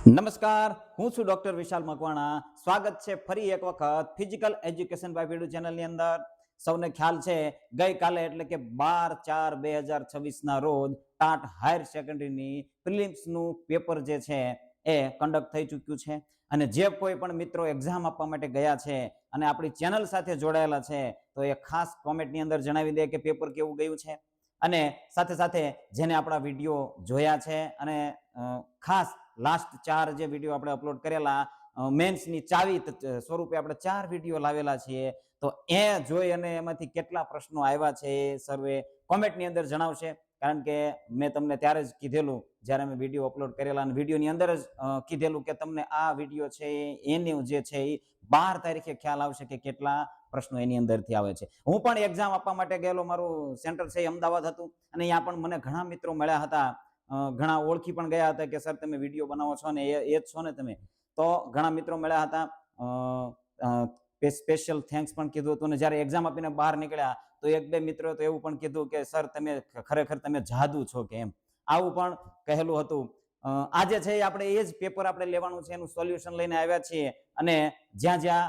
નમસ્કાર, હું છું ડોક્ટર વિશાલ મકવાણા. સ્વાગત છે ફરી એક વખત ફિઝિકલ એજ્યુકેશન બાય પીડુ ચેનલની અંદર. સૌને ખ્યાલ છે ગઈકાલે એટલે કે 12/4/2026 ના રોજ ટાટ હાયર સેકન્ડરીની પ્રિલિમ્સનું પેપર જે છે એ કન્ડક્ટ થઈ ચૂક્યું છે. અને જે કોઈ પણ મિત્રો એક્ઝામ આપવા માટે ગયા છે અને આપણી ચેનલ સાથે જોડાયેલા છે તો એ ખાસ કોમેન્ટની અંદર જણાવી દે કે પેપર કેવું ગયું છે. અને સાથે સાથે જેને આપણા વિડીયો જોયા છે અને ખાસ લાસ્ટ 4 જે વિડીયો આપણે અપલોડ કરેલા મેન્સની ચાવી સ્વરૂપે આપણે 4 વિડીયો લાવેલા છીએ, તો એ જોઈ અને એમાંથી કેટલા પ્રશ્નો આવ્યા છે એ સર્વે કોમેન્ટની અંદર જણાવશે. કારણ કે મેં તમને ત્યારે જ કીધેલું જ્યારે અમે વિડીયો અપલોડ કરેલા અને વિડીયોની અંદર જ કીધેલું કે તમને આ વિડીયો છે એનું જે છે એ 12 તારીખે ખ્યાલ આવશે કે કેટલા પ્રશ્નો એની અંદરથી આવે છે. હું પણ એક્ઝામ આપવા માટે ગયેલો, મારું સેન્ટર છે અમદાવાદ હતું અને અહીંયા પણ મને ઘણા મિત્રો મળ્યા હતા. ઘણા ઓળખી પણ ગયા હતા કે સર તમે વિડીયો બનાવો છો ને એ જ છો ને તમે, તો ઘણા મિત્રો મળ્યા હતા. સ્પેશિયલ થેન્ક્સ પણ કીધું હતું. અને જ્યારે એક્ઝામ આપીને બહાર નીકળ્યા તો એક બે મિત્રો તો એવું પણ કીધું કે સર તમે ખરેખર તમે જાદુ છો કે એમ, આવું પણ કહેલું હતું. આજે છે આપણે એ જ પેપર આપણે લેવાનું છે, એનું સોલ્યુશન લઈને આવ્યા છીએ. અને જ્યાં જ્યાં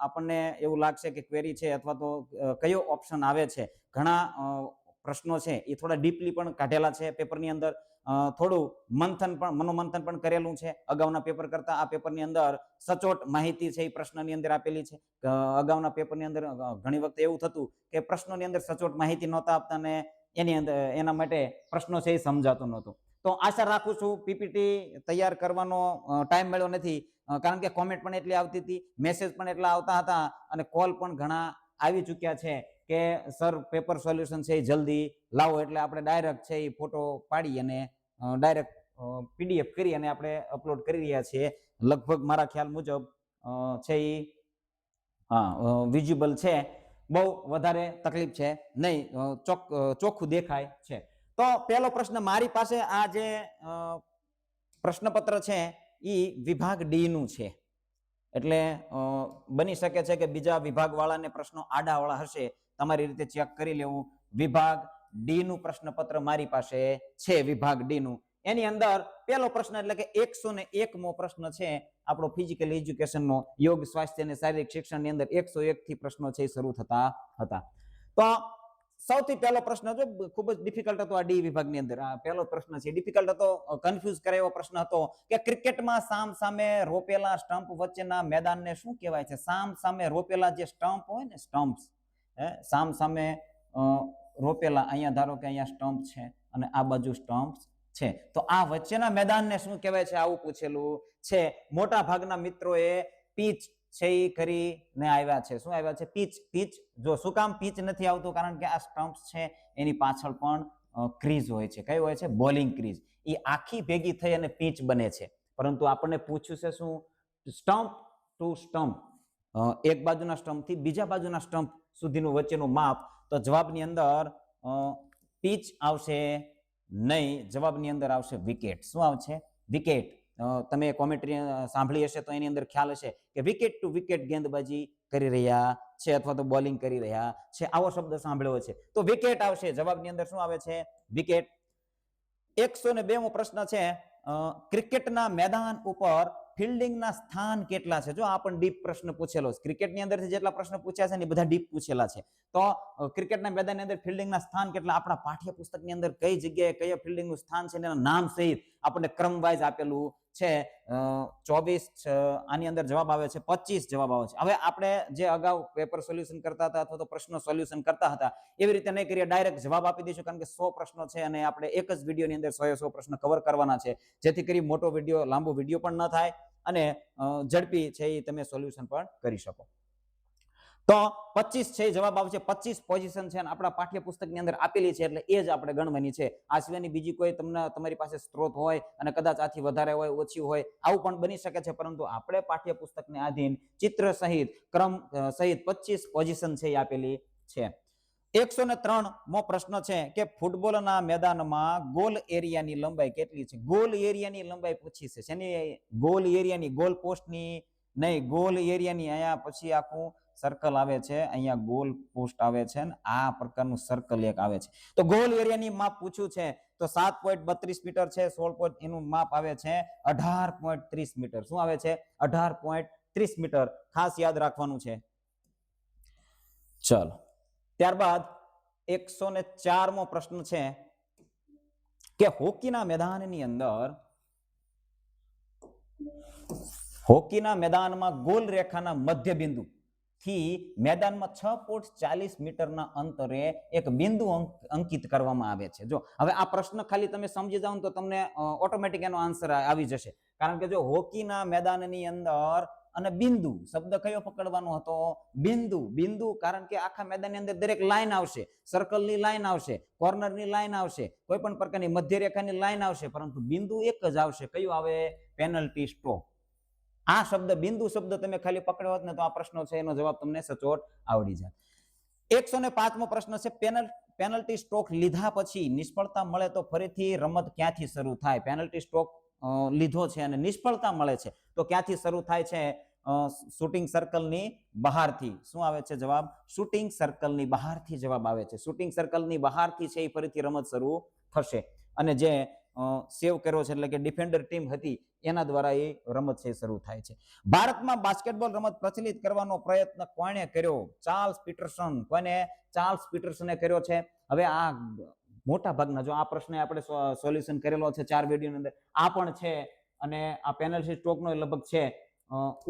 આપણને એવું લાગશે કે ક્વેરી છે અથવા તો કયો ઓપ્શન આવે છે, ઘણા પ્રશ્નો છે એ થોડા ડીપલી પણ કાઢેલા છે પેપરની અંદર. થોડું મનોમંથન પણ કરેલું છે અગાઉના પેપર કરતા. આ પેપરની અંદર સચોટ માહિતી છે એ પ્રશ્નની અંદર આપેલી છે. અગાઉના પેપરની અંદર ઘણી વખત એવું થતું કે પ્રશ્નોની અંદર સચોટ માહિતી નહોતા આપતા ને એની અંદર એના માટે પ્રશ્નો છે એ સમજાતું નહોતું. તો આશા રાખું છું પીપીટી તૈયાર કરવાનો ટાઈમ મળ્યો નથી, કારણ કે કોમેન્ટ પણ એટલી આવતી હતી, મેસેજ પણ એટલા આવતા હતા અને કોલ પણ ઘણા આવી ચૂક્યા છે કે સર પેપર સોલ્યુશન છે એ જલ્દી લાવો. એટલે આપણે ડાયરેક્ટ છે એ ફોટો પાડી અને ડાયરેક્ટ પીડીએફ કરી અને આપણે અપલોડ કરી રહ્યા છીએ. લગભગ મારા ખ્યાલ મુજબ છે એ વિઝિબલ છે, બહુ વધારે તકલીફ છે નહીં, ચોખ્ખું દેખાય છે. તો પહેલો પ્રશ્ન મારી પાસે આ જે પ્રશ્નપત્ર છે એ વિભાગ ડી નું છે. એટલે બની શકે છે કે બીજા વિભાગ વાળાને પ્રશ્નો આડાવાળા હશે, તમારી રીતે ચેક કરી લેવું. વિભાગ ડી નું પ્રશ્નપત્ર મારી પાસે છે, વિભાગ ડી નું. એની અંદર પહેલો પ્રશ્ન એટલે કે 101મો પ્રશ્ન છે આપણો ફિઝિકલ એજ્યુકેશનનો, યોગ સ્વાસ્થ્ય અને શારીરિક શિક્ષણની અંદર 101 થી પ્રશ્નો છે શરૂ થતા હતા. તો સૌથી પહેલો પ્રશ્ન જો ખૂબ જ ડિફિકલ્ટ હતો આ ડી વિભાગની અંદર. આ પહેલો પ્રશ્ન છે ડિફિકલ્ટ હતો, કન્ફ્યુઝ કરે એવો પ્રશ્ન હતો કે ક્રિકેટમાં સામ સામે રોપેલા સ્ટમ્પ વચ્ચેના મેદાનને શું કહેવાય છે? સામ સામે રોપેલા જે સ્ટમ્પ હોય ને, સ્ટમ્પ્સ સામ સામે રોપેલા, અહીંયા ધારો કે અહીંયા સ્ટમ્પ છે અને આ બાજુ સ્ટમ્પ છે, તો આ વચ્ચેના મેદાનને શું કહેવાય છે આવું પૂછેલું છે. મોટા ભાગના મિત્રોએ પીચ છે એ કરીને આવ્યા છે. શું આવ્યા છે? પીચ. પીચ. જો શું કામ પીચ નથી આવતું? કારણ કે આ સ્ટમ્પ્સ છે એની પાછળ પણ ક્રીઝ હોય છે. કઈ હોય છે? Bowling crease. એ આખી ભેગી થઈ અને પીચ બને છે. પરંતુ આપણને પૂછ્યું છે શું? સ્ટમ્પ ટુ સ્ટમ્પ, એક બાજુના સ્ટમ્પ થી બીજા બાજુના સ્ટમ્પ સુધીનું વચ્ચેનું માપ. તો જવાબની અંદર પીચ આવશે નહીં, જવાબની અંદર આવશે વિકેટ. શું આવશે? વિકેટ. તમે કોમેન્ટ્રી સાંભળી હશે તો એની અંદર ખ્યાલ હશે કે વિકેટ ટુ વિકેટ ગેંદબાજી કરી રહ્યા છે અથવા તો બોલિંગ કરી રહ્યા છે, આવો શબ્દ સાંભળ્યો છે. તો વિકેટ આવશે. જવાબની અંદર શું આવે છે? વિકેટ. 102મો પ્રશ્ન છે, ક્રિકેટના મેદાન ઉપર ફિલ્ડિંગના સ્થાન કેટલા છે? જો આ પણ ડીપ પ્રશ્ન પૂછેલો છે. ક્રિકેટની અંદરથી જેટલા પ્રશ્ન પૂછ્યા છે ને એ બધા ડીપ પૂછેલા છે. તો ક્રિકેટના મેદાનની અંદર ફિલ્ડિંગના સ્થાન કેટલા? આપણા પાઠ્યપુસ્તકની અંદર કઈ જગ્યાએ કયા ફિલ્ડિંગનું સ્થાન છે એના નામ સહિત આપણને ક્રમ વાઇઝ આપેલું છે. 24 આની અંદર જવાબ આવે છે, 25 જવાબ આવે છે. હવે આપણે જે અગાઉ પેપર સોલ્યુશન કરતા હતા અથવા તો પ્રશ્નો સોલ્યુશન કરતા હતા એવી રીતે નહીં કરીએ, ડાયરેક્ટ જવાબ આપી દઈશું. કારણ કે 100 પ્રશ્નો છે અને આપણે એક જ વિડીયોની અંદર 100 પ્રશ્ન કવર કરવાના છે, જેથી કરી મોટો વિડીયો, લાંબો વિડીયો પણ ન થાય અને ઝડપી છે એ તમે સોલ્યુશન પણ કરી શકો. તો 25 છે જવાબ આવશે. 25 પોઝિશન છે અને આપણા પાઠ્યપુસ્તકની અંદર આપેલી છે એટલે એ જ આપણે ગણવાની છે. આ સિવાયની બીજી કોઈ તમારી પાસે સ્ત્રોત હોય અને કદાચ આથી વધારે હોય, ઓછી હોય, આવું પણ બની શકે છે. પરંતુ આપણે પાઠ્યપુસ્તકને આધીન ચિત્ર સહિત, ક્રમ સહિત 25 પોઝિશન છે એ આપેલી છે. 103મો પ્રશ્ન છે કે ફૂટબોલના મેદાનમાં ગોલ એરિયાની લંબાઈ કેટલી છે? ગોલ એરિયાની લંબાઈ પૂછી છે. શેની? ગોલ એરિયાની, ગોલ પોસ્ટની નહીં, ગોલ એરિયાની. અહીંયા પછી આખું સર્કલ આવે છે, અહીંયા ગોલ પોસ્ટ આવે છે ને આ પ્રકારનું સર્કલ એક આવે છે. તો ગોલ એરિયાની માપ પૂછ્યું છે. તો 7.32 મીટર છે. 16 એનું માપ આવે છે 18.30 મીટર. શું આવે છે? 18.30 મીટર. ખાસ યાદ રાખવાનું છે. ચલો, ત્યારબાદ 104મો પ્રશ્ન છે કે હોકીના મેદાનની અંદર હોકીના મેદાનમાં ગોલ રેખાના મધ્ય બિંદુ થી મેદાનમાં 6.40 મીટરના અંતરે એક બિંદુ અંકિત કરવામાં આવે છે. જો હવે આ પ્રશ્ન ખાલી તમે સમજી જાવ તો તમને ઓટોમેટિક એનો આન્સર આવી જશે. કારણ કે જો હોકીના મેદાનની અંદર અને બિંદુ શબ્દ કયો પકડવાનો હતો? બિંદુ. બિંદુ કારણ કે આખા મેદાનની અંદર દરેક લાઈન આવશે, સર્કલની લાઈન આવશે, કોર્નરની લાઈન આવશે, કોઈ પણ પ્રકારની મધ્ય રેખાની લાઈન આવશે, પરંતુ બિંદુ એક જ આવશે. કયું આવે? Penalty stroke. આ શબ્દ બિંદુ શબ્દ તમે ખાલી પકડ્યો હોત ને તો આ પ્રશ્ન છે એનો જવાબ તમને સચોટ આવડી જાય. 105મો પ્રશ્ન છે પેનલ્ટી સ્ટ્રોક લીધા પછી નિષ્ફળતા મળે તો ફરીથી રમત ક્યાંથી શરૂ થાય? પેનલ્ટી સ્ટ્રોક લીધો છે અને નિષ્ફળતા મળે છે તો ક્યાંથી શરૂ થાય છે? શૂટિંગ સર્કલની બહારથી. શું આવે છે જવાબ? શૂટિંગ સર્કલની બહારથી જવાબ આવે છે. શૂટિંગ સર્કલની બહારથી છે એ ફરીથી રમત શરૂ થશે અને જે સેવ કર્યો છે એટલે કે ડિફેન્ડર ટીમ હતી એના દ્વારા એ રમત છે શરૂ થાય છે. ભારતમાં બાસ્કેટબોલ રમત પ્રચલિત કરવાનો પ્રયત્ન કોણે કર્યો? Charles Pietersen. કોને? ચાર્લ્સ પીટરસને કર્યો છે. હવે આ મોટા ભાગના જો આ પ્રશ્ન આપણે સોલ્યુશન કરેલો છે 4 વિડીયોની અંદર, આ પણ છે અને આ પેનલ્ટી સ્ટ્રોકનો લગભગ છે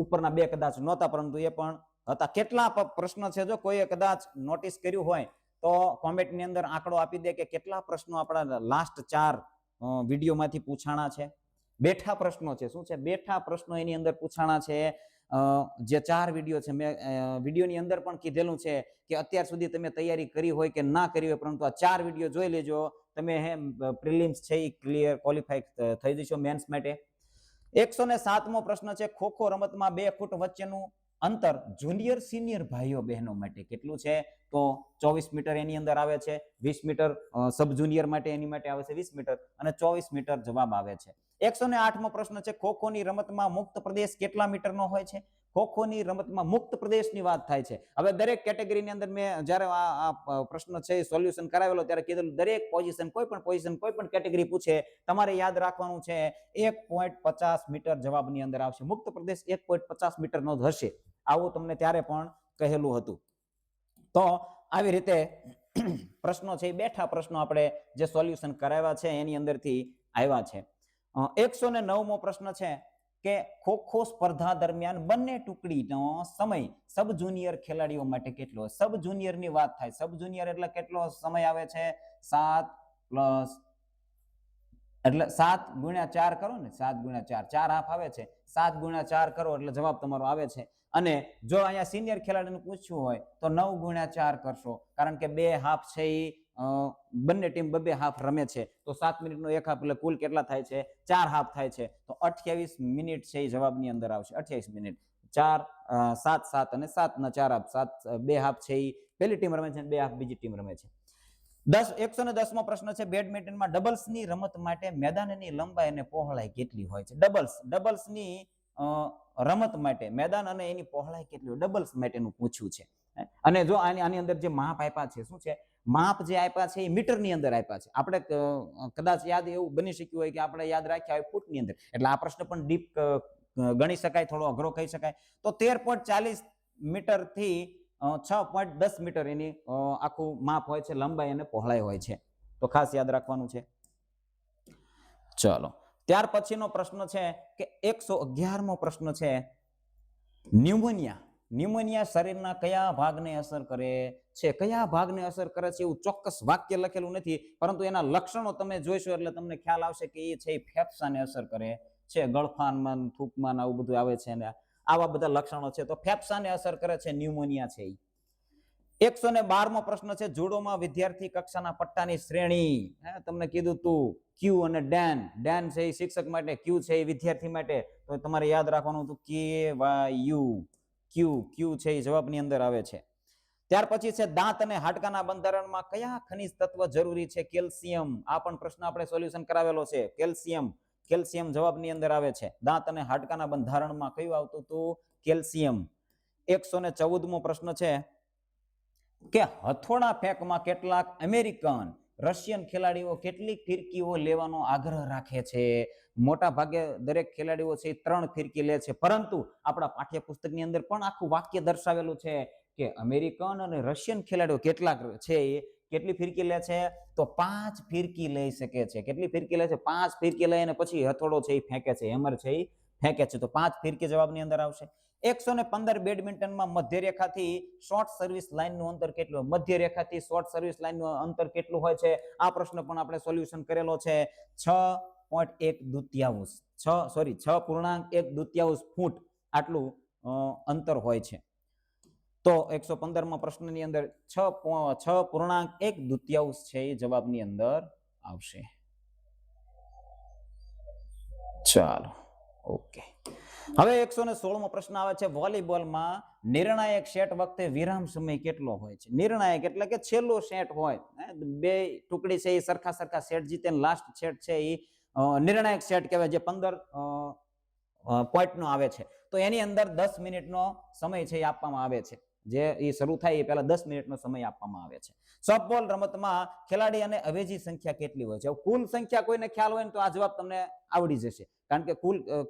ઉપરના 2 કદાચ નહોતા પરંતુ એ પણ હતા. કેટલા પ્રશ્ન છે જો કોઈએ કદાચ નોટિસ કર્યું હોય તો કોમેન્ટની અંદર આંકડો આપી દે કે કેટલા પ્રશ્નો આપણા લાસ્ટ 4 વિડીયોમાંથી પૂછાણા છે. બેઠા પ્રશ્નો છે. શું છે? બેઠા પ્રશ્નો એની અંદર પૂછાણા છે. જે 4 વિડીયો છે મેં વિડીયોની અંદર પણ કીધેલું છે કે અત્યાર સુધી તમે તૈયારી કરી હોય કે ના કરી હોય, પરંતુ આ 4 વિડીયો જોઈ લેજો, તમે પ્રિલિમ્સ છે એ ક્લિયર ક્વોલિફાય થઈ જશો મેન્સ માટે. 107મો પ્રશ્ન છે ખોખો રમતમાં 2 ફૂટ વચ્ચેનું અંતર જુનિયર સિનિયર ભાઈઓ બહેનો માટે કેટલું છે? તો 24 મીટર એની અંદર આવે છે. 20 મીટર સબ જુનિયર માટે એની માટે આવે છે 20 મીટર અને 24 મીટર જવાબ આવે છે. 108મો પ્રશ્ન છે ખોખોની રમતમાં મુક્ત પ્રદેશ કેટલા મીટરનો હોય છે? ખોખોની રમતમાં મુક્ત પ્રદેશની વાત થાય છે. હવે દરેક કેટેગરીની અંદર મેં જ્યારે આ પ્રશ્ન છે સોલ્યુશન કરાવેલો ત્યારે કીધેલું દરેક પોઝિશન કોઈ પણ કેટેગરી પૂછે તમારે યાદ રાખવાનું છે 1.50 મીટર જવાબની અંદર આવશે. મુક્ત પ્રદેશ 1.50 મીટરનો જ હશે. આવું તમને ત્યારે પણ કહેલું હતું. તો આવી રીતે પ્રશ્નો છે બેઠા પ્રશ્નો આપણે જે સોલ્યુશન કરાવ્યા છે એની અંદરથી આવ્યા છે. 109મો પ્રશ્ન છે કે ખોખો સ્પર્ધા દરમિયાન બંને ટુકડીનો સમય સબ જુનિયર ખેલાડીઓ માટે કેટલો? સબ જુનિયરની વાત થાય. સબ જુનિયર એટલે કેટલો સમય આવે છે? 7 એટલે 7 ગુણ્યા 4 કરો ને, 7 ગુણ્યા 4 4 હાફ આવે છે. 7 ગુણ્યા 4 કરો એટલે જવાબ તમારો આવે છે. અને જો અહીંયા સિનિયર ખેલાડીને પૂછવું હોય તો 9 ગુણ્યા 4 કરશો, કારણ કે 2 હાફ છે એ બંને ટીમ 2 હાફ રમે છે તો 7 મિનિટનો એક હાફ એટલે કુલ કેટલા થાય છે? 4 હાફ થાય છે. તો 28 મિનિટ છે એ જવાબની અંદર આવશે. 28 મિનિટ. 4 7 7 અને 7 ના 4 હાફ. 2 હાફ છે એ પહેલી ટીમ રમે છે અને 2 હાફ બીજી ટીમ રમે છે. 110મો પ્રશ્ન છે બેડમિન્ટનમાં ડબલ્સની રમત માટે મેદાનની લંબાઈ અને પહોળાઈ કેટલી હોય છે? ડબલ્સની રમત માટે મેદાન અને એની પહોળાઈ કેટલી હોય? ડબલ્સ માટેનું પૂછ્યું છે. અને જો આની અંદર જે માપ આપ્યા છે શું છે? માપ જે આપ્યા છે એ મીટરની અંદર આપ્યા છે. આપણે કદાચ યાદ એવું બની શક્યું હોય કે આપણે યાદ રાખ્યા હોય ફૂટની અંદર, એટલે આ પ્રશ્ન પણ ડીપ ગણી શકાય, થોડો અઘરો કહી શકાય. તો 13.40 મીટર થી 6.10 મીટર એની આખું માપ હોય છે, લંબાઈ અને પહોળાઈ હોય છે. તો ખાસ યાદ રાખવાનું છે. ચલો, ત્યાર પછીનો પ્રશ્ન છે કે 111મો પ્રશ્ન છે ન્યુમોનિયા શરીરના કયા ભાગને અસર કરે છે? કયા ભાગને અસર કરે છે એવું ચોક્કસ વાક્ય લખેલું નથી, પરંતુ એના લક્ષણો તમે જોઈશો એટલે તમને ખ્યાલ આવશે કે એ છે ફેફસાને અસર કરે છે. ગળફાનમાં, થૂંકમાં આવું બધું આવે છે ને આવા બધા લક્ષણો છે. તો ફેફસાને અસર કરે છે ન્યુમોનિયા છે. 112મો પ્રશ્ન છે જુડોમાં વિદ્યાર્થી કક્ષાના પટ્ટાની શ્રેણી. તમને કીધું તું ક્યુ અને ડેન છે એ શિક્ષક માટે, ક્યુ છે એ વિદ્યાર્થી માટે. તો તમારે યાદ રાખવાનું હતું ક્યુ છે એ જવાબની અંદર આવે છે. ત્યાર પછી છે દાંત અને હાડકાના બંધારણમાં કયા ખનિજ તત્વ જરૂરી છે? કેલ્શિયમ. આ પણ પ્રશ્ન આપણે સોલ્યુશન કરાવેલો છે. કેલ્શિયમ જવાબની અંદર આવે છે. દાંત અને હાડકાના બંધારણમાં કયું આવતું હતું? કેલ્શિયમ. 114મો પ્રશ્ન છે કે હથોડા ફેંકમાં કેટલાક અમેરિકન રશિયન ખેલાડીઓ કેટલી ફિરકીઓ લેવાનો આગ્રહ રાખે છે? મોટા ભાગે દરેક ખેલાડીઓ છે 3 ફિરકી લે છે, પરંતુ આપણા પાઠ્યપુસ્તકની અંદર પણ આખું વાક્ય દર્શાવેલું છે કે અમેરિકન અને રશિયન ખેલાડીઓ કેટલાક છે એ કેટલી ફિરકી લે છે? તો 5 ફિરકી લઈ શકે છે. કેટલી ફિરકી લે છે? 5 ફિરકી લઈને પછી હથોડો છે એ ફેંકે છે, હેમર છે એ ફેંકે છે. તો 5 ફિરકી જવાબની અંદર આવશે. 115 બેડમિન્ટનમાં મધ્યરેખાથી શોર્ટ સર્વિસ લાઇનનું અંતર કેટલું? મધ્યરેખાથી શોર્ટ સર્વિસ લાઇનનું અંતર કેટલું હોય છે? આ પ્રશ્ન પણ આપણે સોલ્યુશન કરેલો છે. 6.1 ફૂટ આટલું અંતર હોય છે. તો 115માં પ્રશ્નની અંદર 6.1 છે એ જવાબની અંદર આવશે. ચાલો, ઓકે. હવે 116મો પ્રશ્ન આવે છે, વોલીબોલમાં નિર્ણાયક સેટ વખતે વિરામ સમય કેટલો હોય છે? નિર્ણાયક એટલે કે છેલ્લો સેટ હોય, બે ટુકડી છે એ સરખા સેટ જીતે, લાસ્ટ સેટ છે એ નિર્ણાયક સેટ કહેવાય, જે 15 પોઈન્ટનો આવે છે. તો એની અંદર 10 મિનિટનો સમય છે એ આપવામાં આવે છે. જે એ શરૂ થાય એ પહેલા 10 મિનિટનો સમય આપવામાં આવે છે. સોફ્ટબોલ રમતમાં ખેલાડી અને અવેજી સંખ્યા કેટલી હોય છે? કુલ સંખ્યા કોઈને ખ્યાલ હોય ને તો આ જવાબ તમને આવડી જશે, કારણ કે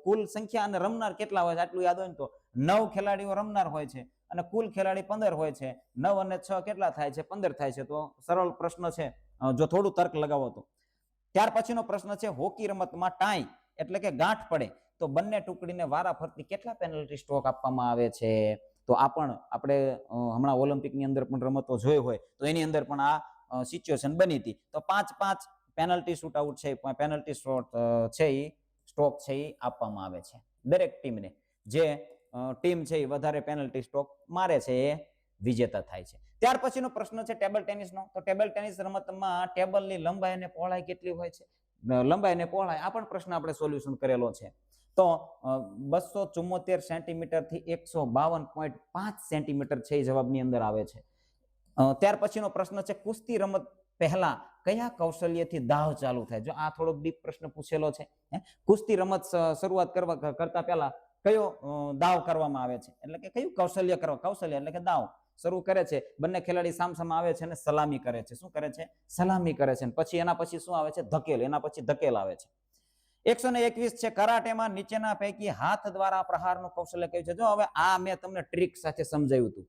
કુલ સંખ્યા અને રમનાર કેટલા હોય છે આટલું યાદ હોય ને તો 9 ખેલાડીઓ રમનાર હોય છે અને કુલ ખેલાડી 15 હોય છે. 9 અને 6 કેટલા થાય છે? 15 થાય છે. તો સરળ પ્રશ્ન છે, જો થોડું તર્ક લગાવો તો. ત્યાર પછીનો પ્રશ્ન છે, હોકી રમતમાં ટાઈ એટલે કે ગાંઠ પડે તો બંને ટુકડીને વારા ફરતી કેટલા પેનલ્ટી સ્ટ્રોક આપવામાં આવે છે? તો આ પણ આપણે હમણાં ઓલિમ્પિકની અંદર પણ રમતો જોઈ હોય તો એની અંદર પણ આ સિચ્યુએશન બની હતી. તો 5-5 પેનલ્ટી શૂટ આઉટ છે, પેનલ્ટી સ્ટ્રોક છે એ આપવામાં આવે છે દરેક ટીમને. જે ટીમ છે એ વધારે પેનલ્ટી સ્ટ્રોક મારે છે એ વિજેતા થાય છે. ત્યાર પછીનો પ્રશ્ન છે ટેબલ ટેનિસનો. તો ટેબલ ટેનિસ રમતમાં ટેબલની લંબાઈ અને પહોળાઈ કેટલી હોય છે? લંબાઈ અને પહોળાઈ આ પણ પ્રશ્ન આપણે સોલ્યુશન કરેલો છે. તો 274 સેન્ટીમીટર થી 152.5 સેન્ટીમીટર છે એ જવાબની અંદર આવે છે. ત્યાર પછીનો પ્રશ્ન છે, કુસ્તી રમત પહેલા કયા કૌશલ્યથી દાવ ચાલુ થાય? જો આ થોડોક ડીપ પ્રશ્ન પૂછેલો છે. કુસ્તી રમત શરૂઆત કરતા પહેલા કયો દાવ કરવામાં આવે છે? એટલે કે કયું કૌશલ્ય કૌશલ્ય એટલે કે દાવ શરૂ કરે છે. બંને ખેલાડી સામસામે આવે છે અને સલામી કરે છે. શું કરે છે? સલામી કરે છે. પછી એના પછી શું આવે છે? ધકેલ. એના પછી ધકેલ આવે છે. 121 છે, કરાટેમાં નીચેના પૈકી હાથ દ્વારા પ્રહારનું કૌશલ્ય કયું છે? જો હવે આ મેં તમને ટ્રીક સાથે સમજાવ્યું હતું.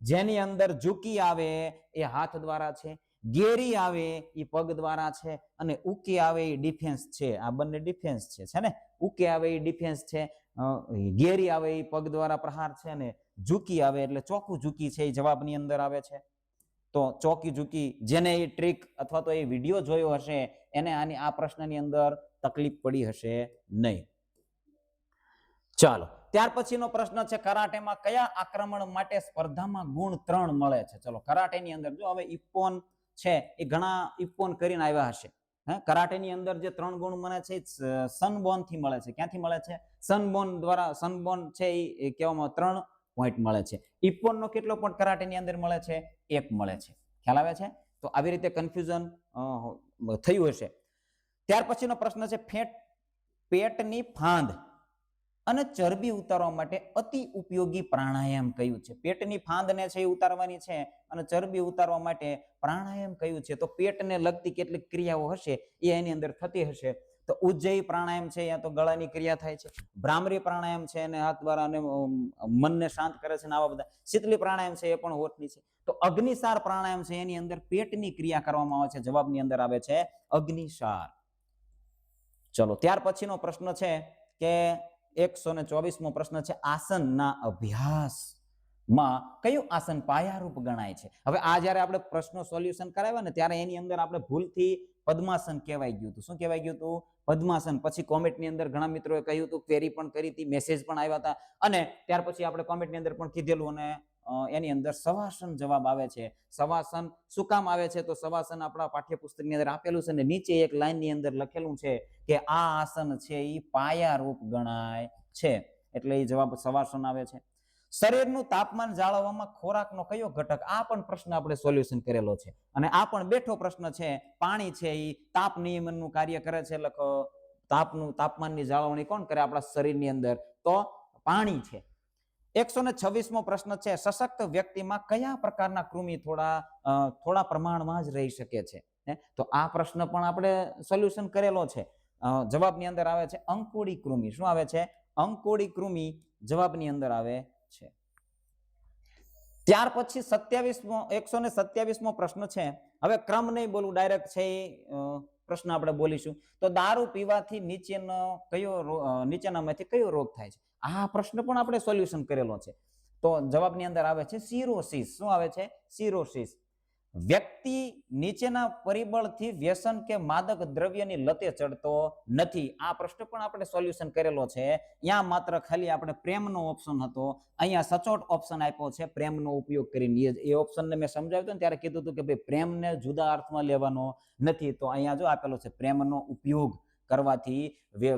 જેની અંદર ઝુકી આવે એ હાથ દ્વારા છે, ગેરી આવે એ પગ દ્વારા છે, અને ઉકી આવે એ ડિફેન્સ છે. આ બંને ડિફેન્સ છે ને? ઉકી આવે એ ડિફેન્સ છે, ગેરી આવે એ પગ દ્વારા પ્રહાર છે, અને ઝુકી આવે એટલે ચોખ્ખું ઝુકી છે એ જવાબની અંદર આવે છે. તો ચોકી ઝુકી, જેને એ ટ્રીક અથવા તો એ વિડીયો જોયો હશે એને આની આ પ્રશ્નની અંદર તકલીફ પડી હશે નહીં. ચાલો, ત્યાર પછીનો પ્રશ્ન છે, કરાટેમાં કયા આક્રમણ માટે સ્પર્ધામાં ગુણ 3 મળે છે? ચલો, કરાટેની અંદર જો હવે ઇપ્પોન છે એ ઘણા ઇપ્પોન કરીને આવ્યા હશે. કરાટેની અંદર જે 3 ગુણ મળે છે સનબોન થી મળે છે. ક્યાંથી મળે છે? સનબોન દ્વારા. સનબોન છે એ કહેવામાં 3 પોઈન્ટ મળે છે. ઇપ્પોનનો કેટલો પોઈન્ટ કરાટેની અંદર મળે છે? 1 મળે છે. ખ્યાલ આવે છે? તો આવી રીતે કન્ફ્યુઝન થયું હશે. ત્યાર પછીનો પ્રશ્ન છે, પેટની ફાંદ અને ચરબી ઉતારવા માટે અતિ ઉપયોગી પ્રાણાયામ કયું છે? પેટની ફાંદને છે એ ઉતારવાની છે અને ચરબી ઉતારવા માટે પ્રાણાયામ કયું છે? તો પેટને લગતી કેટલીક ક્રિયાઓ હશે એ એની અંદર થતી હશે. તો ઉજ્જયી પ્રાણાયામ છે, યા તો ગળાની ક્રિયા થાય છે. ભ્રામરી પ્રાણાયામ છે અને હાથ દ્વારા અને મનને શાંત કરે છે. આવા બધા. શીતલી પ્રાણાયામ છે એ પણ હોઠની છે. તો અગ્નિસાર પ્રાણાયામ છે એની અંદર પેટની ક્રિયા કરવામાં આવે છે. જવાબની અંદર આવે છે અગ્નિસાર. ચલો, ત્યાર પછીનો પ્રશ્ન છે કે 124મો પ્રશ્ન છે, આસનના અભ્યાસમાં કયું આસન પાયારૂપ ગણાય છે? હવે આ જ્યારે આપણે પ્રશ્નો સોલ્યુશન કરાવ્યા ને ત્યારે એની અંદર આપણે ભૂલથી પદ્માસન કહેવાય ગયું હતું. શું કહેવાય ગયું હતું? પદ્માસન. પછી કોમેન્ટની અંદર ઘણા મિત્રોએ કહ્યું હતું, ક્વેરી પણ કરી હતી, મેસેજ પણ આવ્યા હતા, અને ત્યાર પછી આપણે કોમેન્ટની અંદર પણ કીધેલું, અને એની અંદર સવાસન જવાબ આવે છે. સવાસન શું કામ આવે છે? તો સવાસન આપણા પાઠ્યપુસ્તકની અંદર આપેલું છે, અને નીચે એક લાઈનની અંદર લખેલું છે કે આ આસન છે એ પાયારૂપ ગણાય છે, એટલે એ જવાબ સવાસન આવે છે. શરીરનું તાપમાન જાળવવામાં ખોરાકનો કયો ઘટક? આ પણ પ્રશ્ન આપણે સોલ્યુશન કરેલો છે, અને આ પણ બેઠો પ્રશ્ન છે. પાણી છે એ તાપ નિયમનનું કાર્ય કરે છે. એટલે તાપમાનની જાળવણી કોણ કરે આપણા શરીરની અંદર? તો પાણી છે. 126મો પ્રશ્ન છે, સશક્ત વ્યક્તિમાં કયા પ્રકારના કૃમિ થોડા પ્રમાણમાં જ રહી શકે છે? તો આ પ્રશ્ન પણ આપણે સોલ્યુશન કરેલો છે. જવાબની અંદર આવે છે અંકુડી કૃમિ. શું આવે છે? અંકુડી કૃમિ જવાબની અંદર આવે છે. ત્યાર પછી 127મો પ્રશ્ન છે. હવે ક્રમ નહીં બોલું, ડાયરેક્ટ છે પ્રશ્ન આપણે બોલીશું. તો દારૂ પીવાથી નીચેનામાંથી કયો રોગ થાય છે? આ પ્રશ્ન પણ આપણે સોલ્યુશન કરેલો છે. તો જવાબની અંદર આવે છે સિરોસિસ. શું આવે છે? સિરોસિસ. વ્યક્તિ નીચેના પરિબળથી વ્યસન કે માદક દ્રવ્યની લતે ચડતો નથી. આ પ્રશ્ન પણ આપણે સોલ્યુશન કરેલો છે. અહીંયા માત્ર ખાલી આપણે પ્રેમનો ઓપ્શન હતો, અહીંયા સચોટ ઓપ્શન આપ્યો છે પ્રેમનો ઉપયોગ કરીને. એ ઓપ્શનને મેં સમજાવ્યું હતું ને ત્યારે કીધું હતું કે ભાઈ પ્રેમને જુદા અર્થમાં લેવાનો નથી. તો અહીંયા જો આપેલો છે પ્રેમનો ઉપયોગ કરવાથી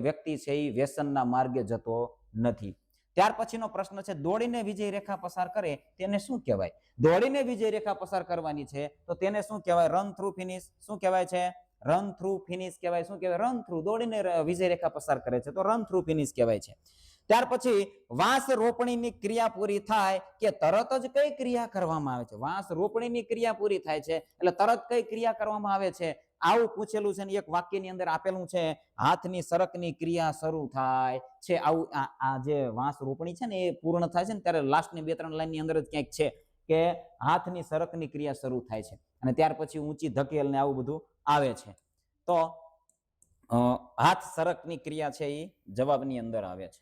વ્યક્તિ છે એ વ્યસનના માર્ગે જતો નથી. ત્યાર પછીનો પ્રશ્ન છે દોડીને વિજય રેખા પસાર કરે તેને શું કહેવાય? દોડીને વિજય રેખા પસાર કરવાની છે તો તેને શું કહેવાય? Run through finish. શું કહેવાય છે? રન થ્રુ ફિનિશ કહેવાય. શું કહેવાય? Run through. દોડીને વિજય રેખા પસાર કરે છે તો રન થ્રુ ફિનિશ કહેવાય છે. ત્યાર પછી વાંસ રોપણીની ક્રિયા પૂરી થાય કે તરત જ કઈ ક્રિયા કરવામાં આવે છે? વાંસ રોપણીની ક્રિયા પૂરી થાય છે એટલે તરત કઈ ક્રિયા કરવામાં આવે છે? આવું પૂછેલું છે ને એક વાક્યની અંદર આપેલું છે હાથની સરકની ક્રિયા શરૂ થાય છે. આવું આ જે વાંસ રોપણી છે ને એ પૂર્ણ થાય છે ને ત્યારે લાસ્ટની 2-3 લાઈનની અંદર જ ક્યાંક છે કે હાથની સરકની ક્રિયા શરૂ થાય છે અને ત્યાર પછી ઊંચી ધકેલ ને આવું બધું આવે છે. તો હાથ સરકની ક્રિયા છે એ જવાબની અંદર આવે છે.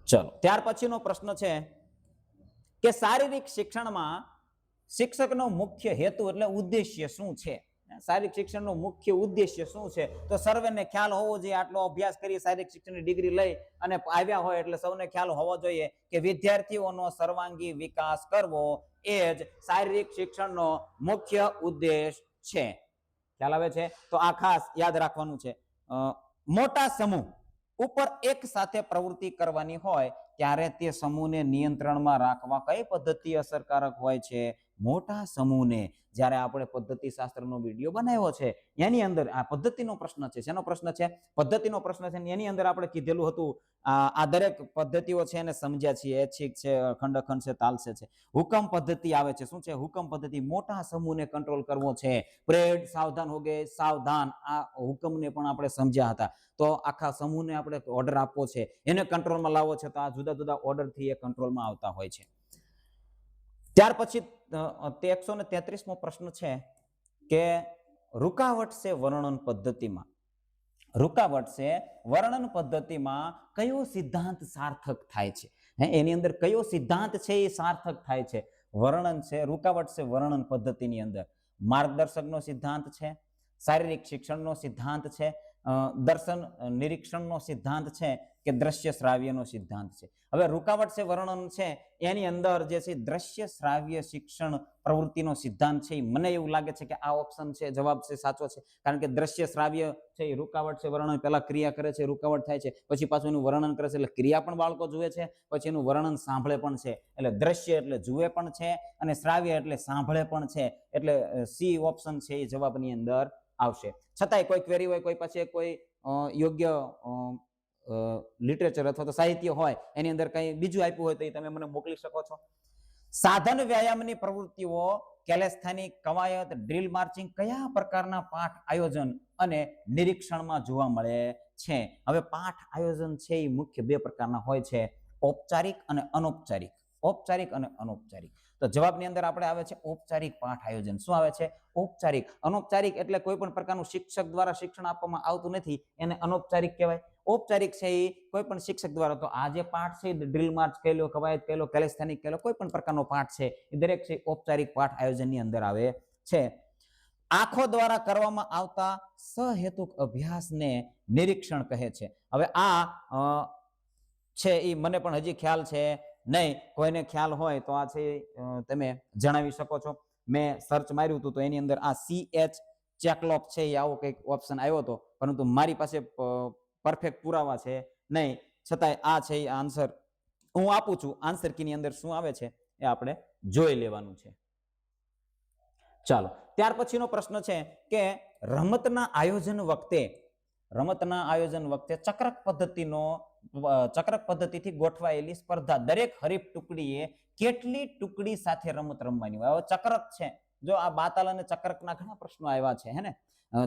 ચલો ત્યાર પછીનો પ્રશ્ન છે કે શારીરિક શિક્ષણમાં શિક્ષકનો મુખ્ય હેતુ એટલે ઉદ્દેશ્ય શું છે? શારીરિક શિક્ષણનો મુખ્ય ઉદ્દેશ્ય શું છે? તો સર્વેને ખ્યાલ હોવો જોઈએ. આટલો અભ્યાસ કરી શારીરિક શિક્ષણની ડિગ્રી લઈ અને આવ્યા હોય એટલે સૌને ખ્યાલ હોવો જોઈએ કે વિદ્યાર્થીઓનો સર્વાંગી વિકાસ કરવો એ જ શારીરિક શિક્ષણનો મુખ્ય ઉદ્દેશ છે. ખ્યાલ આવે છે? તો આ ખાસ યાદ રાખવાનું છે. મોટા સમૂહ ઉપર એક સાથે પ્રવૃત્તિ કરવાની હોય ત્યારે તે સમૂહને નિયંત્રણમાં રાખવા કઈ પદ્ધતિ અસરકારક હોય છે? મોટા સમૂહને જ્યારે આપણે પદ્ધતિ શાસ્ત્રનો વિડીયો બનાવ્યો છે એની અંદર આ પદ્ધતિનો પ્રશ્ન છે. શેનો પ્રશ્ન છે? પદ્ધતિનો પ્રશ્ન છે. એની અંદર આપણે કીધેલું હતું આ દરેક પદ્ધતિઓ છે એને સમજ્યા છીએ. ઐચ્છિક છે, ખંડખંડ છે, તાલસે છે. હુકમ પદ્ધતિ આવે છે. શું છે? હુકમ પદ્ધતિ. મોટા સમૂહને કંટ્રોલ કરવો છે. પરેડ, સાવધાન હો ગયે, સાવધાન. આ હુકમને પણ આપણે સમજ્યા હતા. તો આખા સમૂહને આપણે ઓર્ડર આપવો છે, એને કંટ્રોલમાં લાવવો છે. તો આ જુદા જુદા ઓર્ડરથી એ કંટ્રોલમાં આવતા હોય છે. ત્યાર પછી 133મો પ્રશ્ન છે કે રૂકાવટ છે વર્ણન પદ્ધતિમાં. રૂકાવટ છે વર્ણન પદ્ધતિમાં કયો સિદ્ધાંત સાર્થક થાય છે? એની અંદર કયો સિદ્ધાંત છે એ સાર્થક થાય છે? વર્ણન છે, રૂકાવટ છે વર્ણન પદ્ધતિની અંદર માર્ગદર્શકનો સિદ્ધાંત છે, શારીરિક શિક્ષણનો સિદ્ધાંત છે, દર્શન નિરીક્ષણનો સિદ્ધાંત છે કે દ્રશ્ય શ્રાવ્યનો સિદ્ધાંત છે. હવે રૂકાવટ છે વર્ણન છે એની અંદર જે છે દ્રશ્ય શ્રાવ્ય શિક્ષણ પ્રવૃત્તિનો સિદ્ધાંત છે. મને એવું લાગે છે કે આ ઓપ્શન છે જવાબ છે સાચો છે. કારણ કે દ્રશ્ય શ્રાવ્ય છે એ રૂકાવટ છે વર્ણન પહેલા ક્રિયા કરે છે, રૂકાવટ થાય છે, પછી પાછું એનું વર્ણન કરે છે એટલે ક્રિયા પણ બાળકો જુએ છે, પછી એનું વર્ણન સાંભળે પણ છે. એટલે દ્રશ્ય એટલે જુએ પણ છે અને શ્રાવ્ય એટલે સાંભળે પણ છે. એટલે સી ઓપ્શન છે એ જવાબની અંદર આવશે. છતાંય કોઈ ક્વેરી હોય, કોઈ પાસે કોઈ યોગ્ય લિટરેચર અથવા તો સાહિત્ય હોય એની અંદર કંઈ બીજું આપ્યું હોય તો એ તમે મને મોકલી શકો છો. સાધન વ્યાયામની પ્રવૃત્તિઓ કેલેસ્થેનિક, કવાયત, ડ્રીલ માર્ચિંગ કયા પ્રકારના પાઠ આયોજન અને નિરીક્ષણમાં જોવા મળે છે? હવે પાઠ આયોજન છે એ મુખ્ય 2 પ્રકારના હોય છે, ઔપચારિક અને અનૌપચારિક. ઔપચારિક અને અનૌપચારિક. તો જવાબની અંદર આપણે આવે છે ઔપચારિક પાઠ આયોજન. શું આવે છે? ઔપચારિક. અનૌપચારિક એટલે કોઈ પણ પ્રકારનું શિક્ષક દ્વારા શિક્ષણ આપવામાં આવતું નથી, એને અનૌપચારિક કહેવાય. ઔપચારિક છે એ કોઈ પણ શિક્ષક દ્વારા. તો આ જે પાઠ છે ડ્રીલ માર્ચ કહી લો, કવાયત કહી લો, કેલેસ્થેનિક કહી લો, કોઈ પણ પ્રકારનો પાઠ છે એ દરેક છે ઔપચારિક પાઠ આયોજનની અંદર આવે છે. આંખો દ્વારા કરવામાં આવતા સહેતુક અભ્યાસને નિરીક્ષણ કહે છે. હવે આ છે એ મને પણ હજી ખ્યાલ છે નહીં. કોઈને ખ્યાલ હોય તો આ છે તમે જણાવી શકો છો. મેં સર્ચ માર્યું હતું તો એની અંદર આ CH ચેકલોપ છે એ આવો કંઈક ઓપ્શન આવ્યો હતો, પરંતુ મારી પાસે પરફેક્ટ પુરાવા છે નહીં. છતાંય આ છે એ આન્સર હું આપું છું. આન્સર કીની અંદર શું આવે છે એ આપણે જોઈ લેવાનું છે. ચાલો ત્યાર પછીનો પ્રશ્ન છે કે રમતના આયોજન વખતે ચક્રક પદ્ધતિથી ગોઠવાયેલી સ્પર્ધા દરેક હરીફ ટુકડીએ કેટલી ટુકડી સાથે રમત રમવાની હોય? હવે ચક્રક છે જો આ બાતલ અને ચક્રકના ઘણા પ્રશ્નો આવ્યા છે હે ને,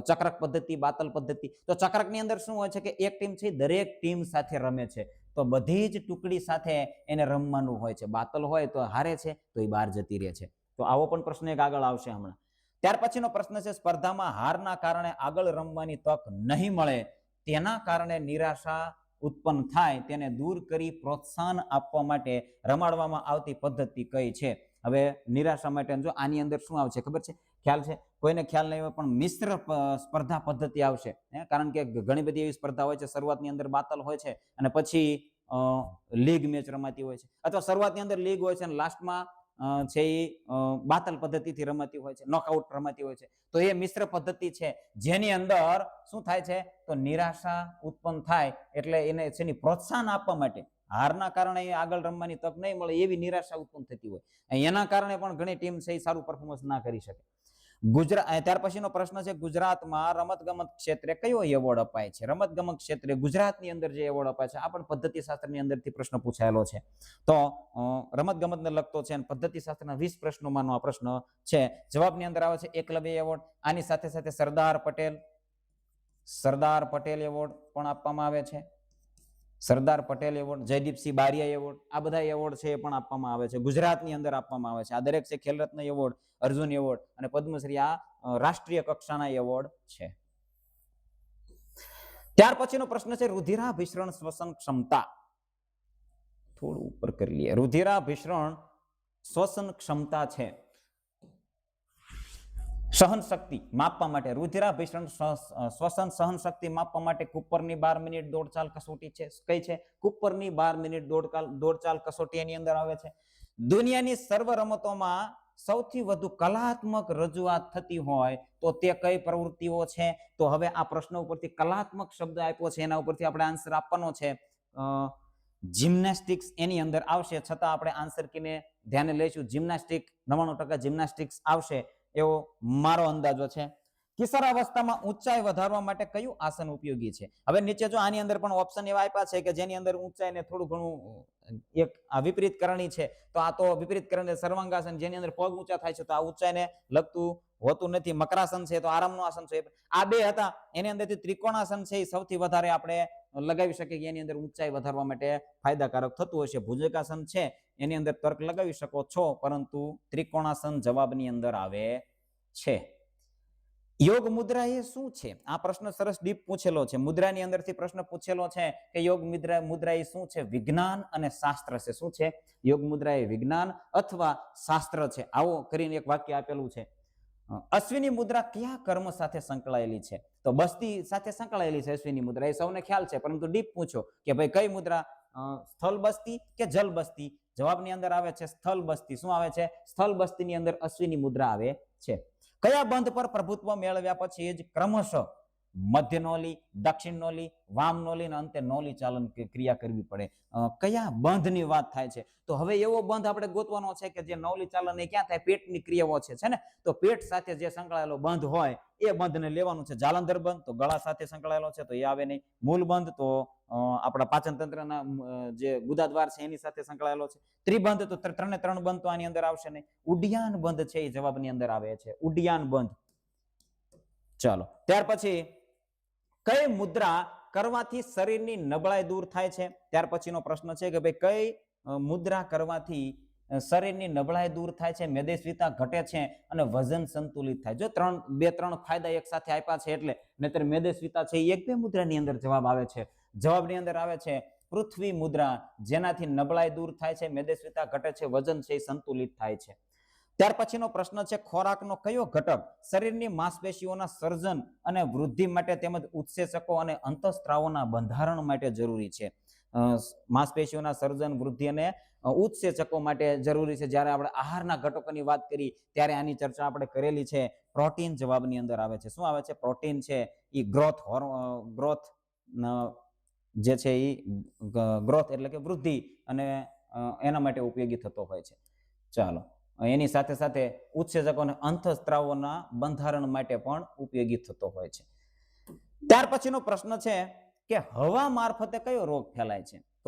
ચક્રક પદ્ધતિ, બાતલ પદ્ધતિ. તો ચક્રકની અંદર શું હોય છે કે એક ટીમ છે દરેક ટીમ સાથે રમે છે, તો બધી જ ટુકડી સાથે એને રમવાનું હોય છે. બાતલ હોય તો હારે છે તો એ બહાર જતી રહે છે. તો આવો પણ પ્રશ્ન એક આગળ આવશે હમણાં. ત્યાર પછીનો પ્રશ્ન છે સ્પર્ધામાં હારના કારણે આગળ રમવાની તક નહીં મળે, તેના કારણે નિરાશા ઉત્પન્ન થાય, તેને દૂર કરી પ્રોત્સાહન આપવા માટે રમાડવામાં આવતી પદ્ધતિ કઈ છે? હવે નિરાશા માટે જો આની અંદર શું આવશે ખબર છે? ખ્યાલ છે? કોઈને ખ્યાલ નહીં હોય પણ મિશ્ર સ્પર્ધા પદ્ધતિ આવશે, કારણ કે ઘણી બધી એવી સ્પર્ધા હોય છે શરૂઆતની અંદર બાતલ હોય છે અને પછી લીગ મેચ રમાતી હોય છે, અથવા શરૂઆતની અંદર લીગ હોય છે અને લાસ્ટમાં છે એ બાતલ પદ્ધતિથી રમાતી હોય છે, નોકઆઉટ રમાતી હોય છે. તો એ મિશ્ર પદ્ધતિ છે જેની અંદર શું થાય છે તો નિરાશા ઉત્પન્ન થાય એટલે એને છે પ્રોત્સાહન આપવા માટે, હારના કારણે આગળ રમવાની તક નહીં મળે એવી નિરાશા ઉત્પન્ન થતી હોય, એના કારણે પણ ઘણી ટીમ છે એ સારું પરફોર્મન્સ ના કરી શકે. ત્યાર પછીનો પ્રશ્ન છે ગુજરાતમાં રમતગમત ક્ષેત્રે કયો એવોર્ડ અપાય છે? રમતગમત ક્ષેત્રે ગુજરાતની અંદર જે એવોર્ડ અપાય છે આ પણ પદ્ધતિશાસ્ત્રની અંદરથી પ્રશ્ન પૂછાયેલો છે. તો રમતગમતને લગતો છે અને પદ્ધતિશાસ્ત્રના 20 પ્રશ્નોમાંનો આ પ્રશ્ન છે. જવાબની અંદર આવે છે એકલવ્ય એવોર્ડ. આની સાથે સાથે સરદાર પટેલ એવોર્ડ પણ આપવામાં આવે છે. સરદાર પટેલ એવોર્ડ, જયદીપસિંહ બારિયા એવોર્ડ, આ બધા એવોર્ડ છે એ પણ આપવામાં આવે છે, ગુજરાતની અંદર આપવામાં આવે છે. આ દરેક છે ખેલરત્ન એવોર્ડ, અર્જુન એવોર્ડ અને પદ્મશ્રી, આ રાષ્ટ્રીય કક્ષાના એવોર્ડ છે. ત્યાર પછીનો પ્રશ્ન છે રુધિરાભિસરણ શ્વસન ક્ષમતા. થોડું ઉપર કરી લઈએ. રુધિરાભિસરણ શ્વસન ક્ષમતા છે, સહન શક્તિ માપવા માટે, રુધિરાભિસરણ શ્વસન સહન શક્તિ માપવા માટે કુપરની 12 મિનિટ દોડચાલ કસોટી છે. કઈ છે? કુપરની 12 મિનિટ દોડચાલ કસોટી એની અંદર આવે છે. દુનિયાની સર્વ રમતોમાં સૌથી વધુ કલાત્મક રજૂઆત થતી હોય તો તે કઈ પ્રવૃત્તિઓ છે? તો હવે આ પ્રશ્ન ઉપરથી કલાત્મક શબ્દ આપ્યો છે, એના ઉપરથી આપણે આન્સર આપવાનો છે. જિમ્નેસ્ટિક્સ એની અંદર આવશે, છતાં આપણે આન્સર કીને ધ્યાને લઈશું. જિમ્નાસ્ટિક 99% જિમ્નાસ્ટિક્સ આવશે એવો મારો અંદાજો છે. કિશોરાવસ્થામાં ઊંચાઈ વધારવા માટે કયું આસન ઉપયોગી છે? હવે નીચે જો આની અંદર પણ ઓપ્શન એવા આપ્યા છે કે જેની અંદર ઊંચાઈને થોડું ઘણું એક આ વિપરીત કરણી છે, તો આ તો વિપરીત કરણી સર્વાંગાસન, જેની અંદર પગ ઊંચા થાય છે તો આ ઊંચાઈને લગતું હોતું નથી. મકરાસન છે તો આરામનું આસન છે. આ બે હતા, એની અંદરથી ત્રિકોણાસન છે એ સૌથી વધારે આપણે લગાવી શકીએ કે એની અંદર ઊંચાઈ વધારવા માટે ફાયદાકારક થતું હશે. ભુજંગાસન છે એની અંદર તર્ક લગાવી શકો છો, પરંતુ ત્રિકોણાસન જવાબની અંદર આવે છે. યોગ મુદ્રા એ શું છે? આ પ્રશ્ન સરસ ડીપ પૂછેલો છે. મુદ્રાની અંદરથી પ્રશ્ન પૂછેલો છે કે યોગ મુદ્રા એ શું છે? વિજ્ઞાન અને શાસ્ત્ર છે. શું છે? યોગ મુદ્રા એ વિજ્ઞાન અથવા શાસ્ત્ર છે. આવો કરીને એક વાક્ય આપેલું છે. અશ્વિની મુદ્રા કયા કર્મ સાથે સંકળાયેલી છે? તો બસ્તી સાથે સંકળાયેલી છે અશ્વિની મુદ્રા, એ સૌને ખ્યાલ છે, પરંતુ ડીપ પૂછો કે ભાઈ કઈ મુદ્રા, સ્થળ બસ્તી કે જલ બસ્તી? જવાબની અંદર આવે છે સ્થળ બસ્તી. શું આવે છે? સ્થળ બસ્તીની અંદર અશ્વિની મુદ્રા આવે છે. કયા બંધ પર પ્રભુત્વ મેળવ્યા પછી જ ક્રમશઃ મધ્ય નોલી, દક્ષિણ નોલી, વામ નોલી અને અંતે નોલી ચાલન ક્રિયા કરવી પડે? કયા બંધની વાત થાય છે? તો હવે એવો બંધ આપણે ગોતવાનો છે કે જે નોલી ચાલન એ ક્યાં થાય? પેટની ક્રિયાઓ છે ને, તો પેટ સાથે જે સંકળાયેલો બંધ હોય એ બંધને લેવાનું છે. જાલંધર બંધ તો ગળા સાથે સંકળાયેલો છે તો એ આવે નહીં. મૂળ બંધ તો આપણા પાચન તંત્રના જે ગુદાદ્વાર છે એની સાથે સંકળાયેલો છે. ત્રિબંધ તો 3 બંધ તો આની અંદર આવશે નહીં. ઉડ્ડયન બંધ છે એ જવાબની અંદર આવે છે. ઉડ્ડયન બંધ. ચાલો, ત્યાર પછી કઈ મુદ્રા કરવાથી શરીરની નબળાઈ દૂર થાય છે? ત્યાર પછીનો પ્રશ્ન છે કે ભાઈ કઈ મુદ્રા કરવાથી શરીરની નબળાઈ દૂર થાય છે, મેદસ્વીતા ઘટે છે અને વજન સંતુલિત થાય? જો 2-3 ફાયદા એક સાથે આપ્યા છે એટલે, નહીતર મેદસ્વીતા છે એ 1-2 મુદ્રાની અંદર જવાબ આવે છે. જવાબની અંદર આવે છે પૃથ્વી મુદ્રા, જેનાથી નબળાઈ દૂર થાય છે, મેદસ્વીતા ઘટે છે, વજન છે એ સંતુલિત થાય છે. ત્યાર પછીનો પ્રશ્ન છે ખોરાકનો કયો ઘટક શરીરની માંસપેશીઓના સર્જન અને વૃદ્ધિ માટે તેમજ ઉત્સેચકો અને અંતઃસ્ત્રાવોના બંધારણ માટે જરૂરી છે? માંસપેશીઓના સર્જન, વૃદ્ધિ અને ઉત્સેચકો માટે જરૂરી છે. જ્યારે આપણે આહારના ઘટકોની વાત કરી ત્યારે આની ચર્ચા આપણે કરેલી છે. પ્રોટીન જવાબની અંદર આવે છે. શું આવે છે? પ્રોટીન છે એ ગ્રોથ જે છે એ ગ્રોથ એટલે કે વૃદ્ધિ અને એના માટે ઉપયોગી થતો હોય છે. ચાલો, એની સાથે સાથે ઉત્સેચકો અને અંતઃસ્ત્રાવોના બંધારણ માટે પણ ઉપયોગી થતો હોય છે. ત્યાર પછીનો પ્રશ્ન છે કે હવા મારફતે કયો રોગ ફેલાય છે? તો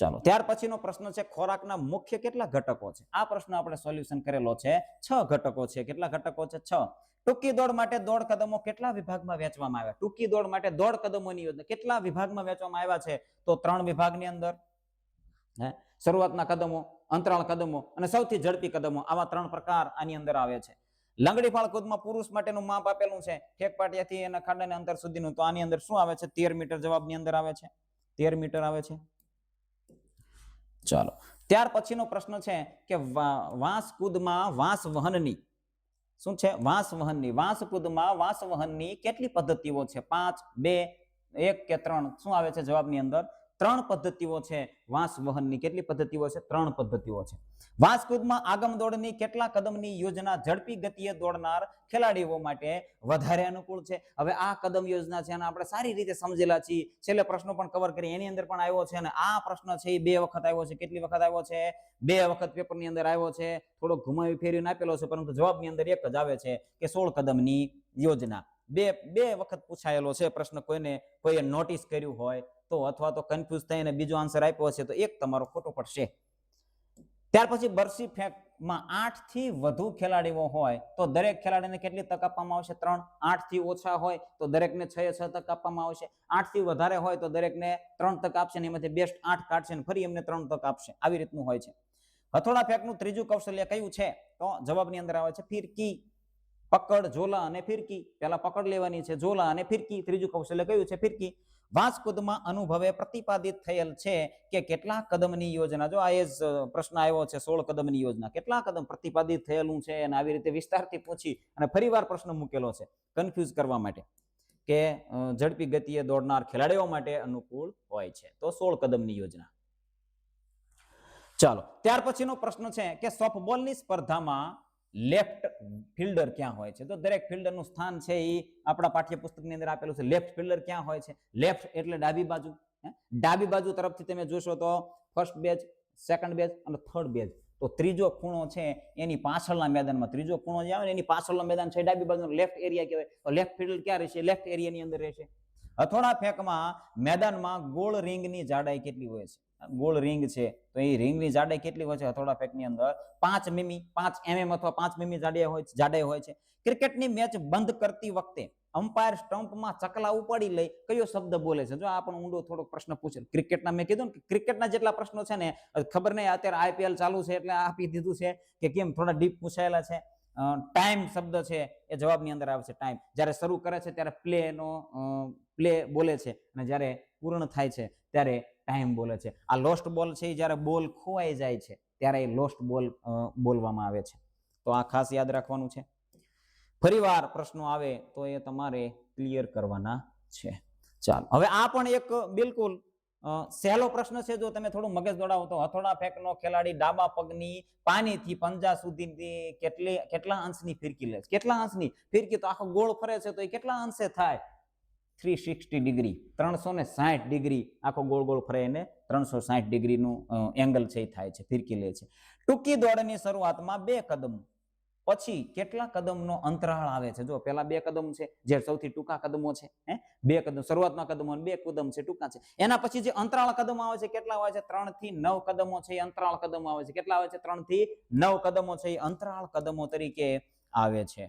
ચાલો, ત્યાર પછીનો પ્રશ્ન છે ખોરાકના મુખ્ય કેટલા ઘટકો છે. આ પ્રશ્ન આપણે સોલ્યુશન કરેલો છે. 6 ઘટકો છે. કેટલા ઘટકો છે? 6. ટૂંકી દોડ માટે દોડ કદમો કેટલા વિભાગમાં વહેંચવામાં આવ્યા? ટૂંકી દોડ માટે દોડ કદમોની યોજના કેટલા વિભાગમાં વહેંચવામાં આવ્યા છે? તો 3 વિભાગની અંદર શરૂઆતના કદમો, અંતરાળ કદમો અને સૌથી ઝડપી કદમો, આવા 3 પ્રકાર આની અંદર આવે છે. લંગડી ફાળ કૂદમાં પુરુષ માટેનું માપ આપેલું છે ઠેક પાટિયાથી એના ખાડાના અંતર સુધીનું. તો આની અંદર શું આવે છે? 13 મીટર જવાબની અંદર આવે છે. 13 મીટર આવે છે. ચાલો, ત્યાર પછીનો પ્રશ્ન છે કે વાંસ કૂદમાં વાંસ વહનની શું છે? વાંસ વહનની. વાંસ કૂદમાં વાંસ વહનની કેટલી પદ્ધતિઓ છે? 5, 2, 1 કે 3? શું આવે છે જવાબની અંદર? 3 પદ્ધતિઓ છે વાંસ વહનની. કેટલી પદ્ધતિઓ છે? 3 પદ્ધતિઓ છે. વાંસ કૂદમાં આગમ દોડની કેટલા કદમની યોજના ઝડપી ગતિએ દોડનાર ખેલાડીઓ માટે વધારે અનુકૂળ છે? હવે આ કદમ યોજના છે અને આપણે સારી રીતે સમજેલા છીએ. છેલ્લે પ્રશ્નો પણ કવર કરી, એની અંદર પણ આવ્યો છે અને આ પ્રશ્ન છે એ 2 વખત આવ્યો છે. કેટલી વખત આવ્યો છે? 2 વખત પેપરની અંદર આવ્યો છે. થોડો ઘુમાવી ફેરવીને આપેલો છે, પરંતુ જવાબની અંદર એક જ આવે છે કે 16 કદમની યોજના. બે વખત પૂછાયેલો છે પ્રશ્ન. કોઈએ નોટિસ કર્યું હોય તો, અથવા તો કન્ફ્યુઝ થઈને બીજો આન્સર આપ્યો હશે તો એક તમારો ખોટો પડશે. ત્યાર પછી બરસી ફેંકમાં 8 થી વધુ ખેલાડીઓ હોય તો દરેક ખેલાડીને કેટલી તક આપવામાં આવશે? 3. 8 થી ઓછા હોય તો દરેકને 6 તક આપવામાં આવશે. 8 થી વધારે હોય તો દરેકને 3 તક આપશે ને એમાંથી બેસ્ટ 8 કાઢશે ને ફરી એમને 3 તક આપશે. આવી રીતનું હોય છે. હથોડા ફેંકનું ત્રીજું કૌશલ્ય કયું છે? તો જવાબની અંદર આવે છે ફિરકી. પકડ, ઝોલા અને ફિરકી. પહેલા પકડ લેવાની છે, ઝોલા અને ફિરકી. ત્રીજું કૌશલ્ય કયું છે? ફિરકી. વાંસ કૂદમાં અનુભવે પ્રતિપાદિત થયેલ છે કે કેટલા કદમની યોજના? જો આ એ જ પ્રશ્ન આવ્યો છે, 16 કદમની યોજના. કેટલા કદમ પ્રતિપાદિત થયેલું છે? અને આવી રીતે વિસ્તારથી પૂછી અને ફરીવાર પ્રશ્ન મૂકેલો છે કન્ફ્યુઝ કરવા માટે કે ઝડપી ગતિએ દોડનાર ખેલાડીઓ માટે અનુકૂળ હોય છે. તો 16 કદમની યોજના. ચાલો, ત્યાર પછીનો પ્રશ્ન છે કે સોફ્ટબોલની સ્પર્ધામાં લેફ્ટ ફિલ્ડર ક્યાં હોય છે? તો દરેક ફિલ્ડરનું સ્થાન છે એ આપણા પાઠ્યપુસ્તકની અંદર આપેલું છે. લેફ્ટ ફિલ્ડર ક્યાં હોય છે? લેફ્ટ એટલે ડાબી બાજુ. ડાબી બાજુ તરફથી તમે જોશો તો ફર્સ્ટ બેઝ, સેકન્ડ બેઝ અને થર્ડ બેઝ. તો ત્રીજો ખૂણો છે એની પાછળના મેદાનમાં, ત્રીજો ખૂણો જે આવે ને એની પાછળનો મેદાન છે ડાબી બાજુ, લેફ્ટ એરિયા કહેવાય. તો લેફ્ટ ફિલ્ડર ક્યાં રહેશે? લેફ્ટ એરિયાની અંદર રહેશે. હથોડા ફેંકમાં મેદાનમાં ગોળ રિંગની જાડાઈ કેટલી હોય છે? ગોળ રિંગ છે તો એ રિંગની જાડાઈ કેટલી હોય છે હથોડા ફેંકની અંદર? 5 મીમી, 5 mm અથવા 5 મીમી જાડાઈ હોય છે. ક્રિકેટની મેચ બંધ કરતી વખતે અમ્પાયર સ્ટમ્પમાં ચકલા ઉપાડી લઈ કયો શબ્દ બોલે છે? જો આ પણ ઊંડો થોડો પ્રશ્ન પૂછેલો. ક્રિકેટના મેં કીધું ને ક્રિકેટના જેટલા પ્રશ્નો છે ને, ખબર નહીં અત્યારે IPL ચાલુ છે એટલે આપી દીધું છે કે કેમ, થોડા ડીપ પૂછાયેલા છે. ટાઈમ શબ્દ છે એ જવાબની અંદર આવે છે. ટાઈમ જ્યારે શરૂ કરે છે ત્યારે પ્લે બોલે છે અને જ્યારે પૂર્ણ થાય છે ત્યારે ટાઈમ બોલે છે. આ લોસ્ટ બોલ છે એ જ્યારે બોલ ખોવાઈ જાય છે ત્યારે એ લોસ્ટ બોલ બોલવામાં આવે છે. તો આ ખાસ યાદ રાખવાનું છે. ફરીવાર પ્રશ્નો આવે તો એ તમારે ક્લિયર કરવાના છે. ચાલો, હવે આ પણ એક બિલકુલ સહેલો પ્રશ્ન છે. જો તમે થોડું મગજ દોડાવો તો હથોડા ફેંકનો ખેલાડી ડાબા પગની પાનીથી પંજા સુધી કેટલા અંશની ફિરકી લે છે? કેટલા અંશની ફિરકી? તો આખો ગોળ ફરે છે તો એ કેટલા અંશે થાય? 360 ડિગ્રી, 360 ડિગ્રી આખો ગોળ ગોળ ફરે એને 360 ડિગ્રીનું એંગલ છે એ થાય છે, ફિરકી લે છે. ટૂંકી દોડની શરૂઆતમાં 2 કદમ, પછી કેટલા કદમનો અંતરાળ આવે છે? જો પેલા 2 કદમ છે જે સૌથી ટૂંકા કદમો છે. 2 કદમ શરૂઆતના કદમો અને 2 કદમ છે ટૂંકા છે. એના પછી જે અંતરાળ કદમ આવે છે કેટલા આવે છે? 3 થી 9 કદમો છે એ અંતરાળ કદમ આવે છે. કેટલા આવે છે? 3 થી 9 કદમો છે એ અંતરાળ કદમો તરીકે આવે છે.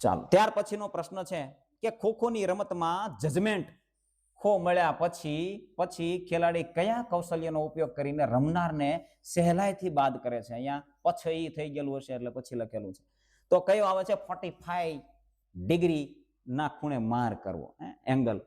ચાલો, ત્યાર પછીનો પ્રશ્ન છે કે ખોખોની રમતમાં જજમેન્ટ ખો મળ્યા પછી ખેલાડી કયા કૌશલ્યનો ઉપયોગ કરીને રમનારને સહેલાઈથી બાદ કરે છે? અહીંયા પછી થઈ ગયેલું હશે એટલે પછી લખેલું છે. તો કયો આવે છે? 45 ડિગ્રી ના ખૂણે માર કરવો, એંગલ.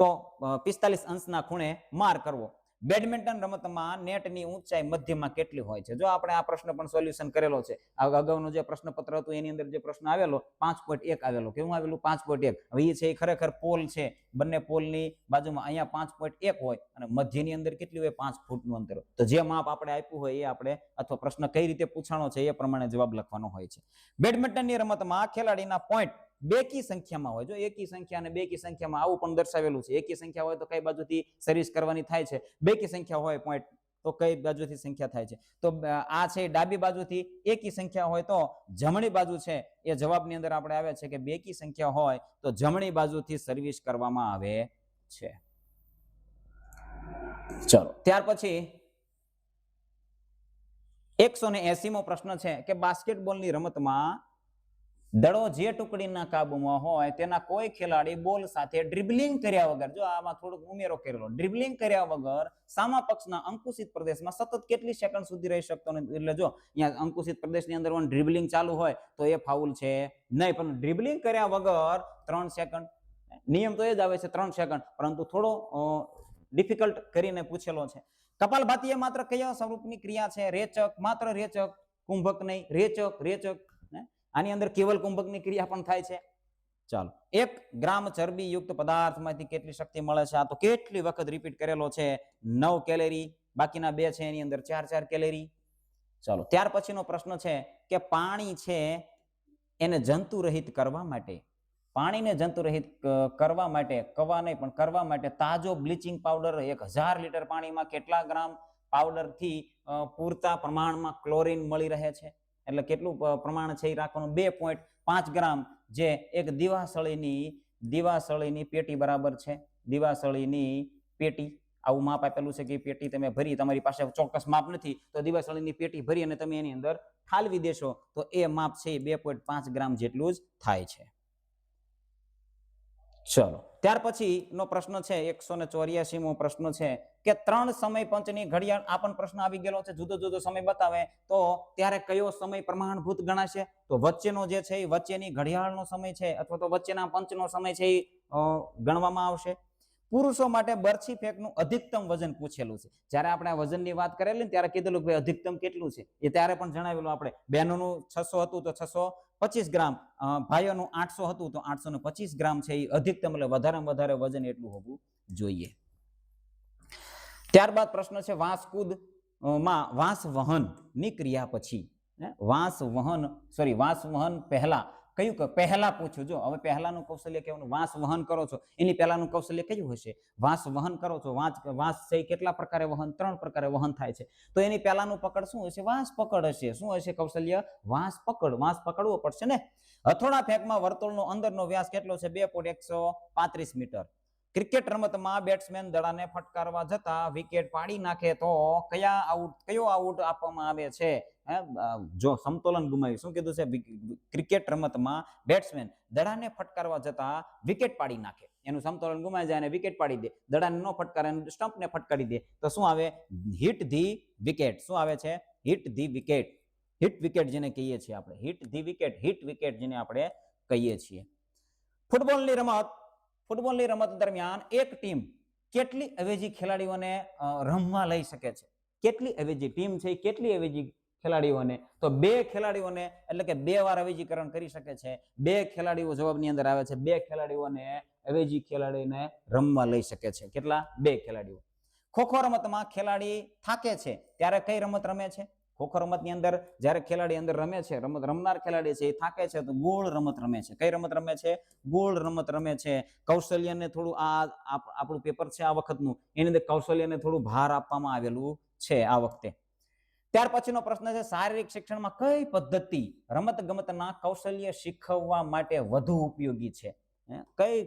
તો 45 અંશના ખૂણે માર કરવો. બેડમિન્ટન રમતમાં નેટની ઊંચાઈ મધ્યમાં કેટલી હોય છે? જો આપણે આ પ્રશ્ન પણ સોલ્યુશન કરેલો છે. અગાઉનો જે પ્રશ્નપત્ર હતું એની અંદર જે પ્રશ્ન આવેલો 5.1 આવેલો. કેવું આવેલું? 5.1. હવે એ છે એ ખરેખર પોલ છે, બંને પોલની બાજુમાં અહીંયા 5.1 હોય અને મધ્યની અંદર કેટલી હોય? 5 ફૂટનું અંતર. તો જે માપ આપણે આપ્યું હોય એ આપણે, અથવા પ્રશ્ન કઈ રીતે પૂછાણો છે એ પ્રમાણે જવાબ લખવાનો હોય છે. બેડમિન્ટનની રમતમાં ખેલાડીના પોઈન્ટ બેકી સંખ્યામાં હોય. જો એકી સંખ્યા અને બેકી સંખ્યામાં આવું પણ દર્શાવેલું છે. એકી સંખ્યા હોય તો કઈ બાજુથી સર્વિસ કરવાની થાય છે, બેકી સંખ્યા હોય પોઈન્ટ તો કઈ બાજુથી સંખ્યા થાય છે? તો આ છે ડાબી બાજુથી એકી સંખ્યા હોય તો જમણી બાજુ છે એ જવાબની અંદર આપણે આવે છે કે બેકી સંખ્યા હોય તો જમણી બાજુથી સર્વિસ કરવામાં આવે છે. ચલો ત્યાર પછી 180મો પ્રશ્ન છે કે બાસ્કેટબોલની રમતમાં દડો જે ટુકડીના કાબુમાં હોય તેના કોઈ ખેલાડી બોલ સાથે ડ્રિબલિંગ કર્યા વગર, જો આમાં થોડુંક ઉમેરો કરેલો, ડ્રિબલિંગ કર્યા વગર સામા પક્ષના અંકુશિત પ્રદેશમાં સતત કેટલી સેકન્ડ સુધી રહી શકતો નથી. એટલે જો અહીંયા અંકુશિત પ્રદેશની અંદર ડ્રિબલિંગ ચાલુ હોય તો એ ફાઉલ છે નહીં, પણ ડ્રિબલિંગ કર્યા વગર 3 સેકન્ડ, નિયમ તો એ જ આવે છે 3 સેકન્ડ, પરંતુ થોડો ડિફિકલ્ટ કરીને પૂછેલો છે. કપાલભાતીએ માત્ર કયા સ્વરૂપની ક્રિયા છે? રેચક, માત્ર રેચક, કુંભક નહીં, રેચક. આની અંદર કેવલ કુંભકની ક્રિયા પણ થાય છે. ચાલો, 1 ગ્રામ ચરબી યુક્ત પદાર્થમાંથી કેટલી શક્તિ મળે છે? આ તો કેટલી વખત રિપીટ કરેલો છે. 9 કેલેરી, બાકીના 2 છે એની અંદર 4 કેલેરી. ચાલો, ત્યાર પછીનો પ્રશ્ન છે કે પાણી છે એને જંતુ રહિત કરવા માટે, પાણીને જંતુ રહિત કરવા માટે, કવા નહીં પણ કરવા માટે તાજો બ્લીચિંગ પાવડર 1000 લીટર પાણીમાં કેટલા ગ્રામ પાવડરથી પૂરતા પ્રમાણમાં ક્લોરીન મળી રહે છે? એટલે કેટલું પ્રમાણ છે એ રાખવાનું, 2.5 ગ્રામ, જે એક દિવાસળીની પેટી બરાબર છે. દિવાસળીની પેટી, આવું માપ આપેલું છે કે પેટી તમે ભરી, તમારી પાસે ચોક્કસ માપ નથી તો દિવાસળીની પેટી ભરી અને તમે એની અંદર ઠાલવી દેશો તો એ માપ છે 2.5 ગ્રામ જેટલું જ થાય છે. ચલો, ત્યાર પછી નો પ્રશ્ન છે 184મો પ્રશ્ન છે કે 3 સમય પંચની ઘડિયાળ, આ પણ પ્રશ્ન આવી ગયેલો છે. જુદો જુદો સમય બતાવે તો ત્યારે કયો સમય પ્રમાણભૂત ગણાશે? તો વચ્ચેનો જે છે એ વચ્ચેની ઘડિયાળનો સમય છે અથવા તો વચ્ચેના પંચનો સમય છે એ ગણવામાં આવશે. પુરુષો માટે બરછી ફેંકનું અધિકતમ વજન પૂછેલું છે. જ્યારે આપણે વજનની વાત કરેલી ને ત્યારે કીધેલું કે અધિકતમ કેટલું છે એ ત્યારે પણ જણાવેલું. આપણે બહેનોનું 600 હતું તો 625 ગ્રામ, ભાઈઓનું 800 હતું તો 825 ગ્રામ છે એ અધિકતમ, એટલે વધારેમાં વધારે વજન એટલું હોવું જોઈએ. ત્યારબાદ પ્રશ્ન છે વાંસ કૂદ માં વાંસ વહન ની ક્રિયા પછી, વાંસ વહન પહેલા કયું? પહેલા પૂછ્યું. જો હવે પહેલાનું કૌશલ્ય કેવું? વાંસ વહન કરો છો એની પહેલાનું કૌશલ્ય કયું હશે? વાંસ વહન કરો છો. વાંસ છે કેટલા પ્રકારે વહન? 3 પ્રકારે વહન થાય છે. તો એની પહેલાનું પકડ શું હશે? વાંસ પકડ હશે. શું હશે કૌશલ્ય? વાંસ પકડ. વાંસ પકડવો પડશે ને. હથોડા ફેંકમાં વર્તુળનો અંદરનો વ્યાસ કેટલો છે? 2.135 મીટર. ક્રિકેટ રમતમાં બેટ્સમેન દડાને ફટકારવા જતા વિકેટ પાડી નાખે તો કયો આઉટ આપવામાં આવે છે? જો સમતોલન ગુમાવી, શું કીધું છે? ક્રિકેટ રમતમાં બેટ્સમેન દડાને ફટકારવા જતા વિકેટ પાડી નાખે, એનું સમતોલન ગુમાવી જાય અને વિકેટ પાડી દે, દડાને ન ફટકારે સ્ટમ્પને ફટકારી દે તો શું આવે? Hit the wicket. શું આવે છે? Hit the wicket. Hit wicket જેને કહીએ છીએ આપણે, hit the wicket, hit wicket જેને આપણે કહીએ છીએ. ફૂટબોલની રમત દરમિયાન એક ટીમ કેટલી અવેજી ખેલાડીઓને રમવા લઈ શકે છે? કેટલી અવેજી ટીમ છે? કેટલી અવેજી ખેલાડીઓને? તો 2 ખેલાડીઓને, એટલે કે 2 વાર અવેજીકરણ કરી શકે છે. 2 ખેલાડીઓ જવાબની અંદર આવે છે. 2 ખેલાડીઓને અવેજી ખેલાડીને રમવા લઈ શકે છે. કેટલા? 2 ખેલાડીઓ. ખોખો રમતમાં ખેલાડી થાકે છે ત્યારે કઈ રમત રમે છે? ખોખો રમતની અંદર જ્યારે ખેલાડી અંદર રમે છે, રમનાર ખેલાડી છે એ થાકે છે તો ગોળ રમત રમે છે. કઈ રમત રમે છે? ગોળ રમત રમે છે. કૌશલ્યને થોડું, આ આપણું પેપર છે આ વખતનું, એની અંદર કૌશલ્યને થોડું ભાર આપવામાં આવેલું છે આ વખતે. ત્યાર પછીનો પ્રશ્ન છે શારીરિક શિક્ષણમાં કઈ પદ્ધતિ રમત ગમતના કૌશલ્ય શીખવવા માટે વધુ ઉપયોગી છે? કઈ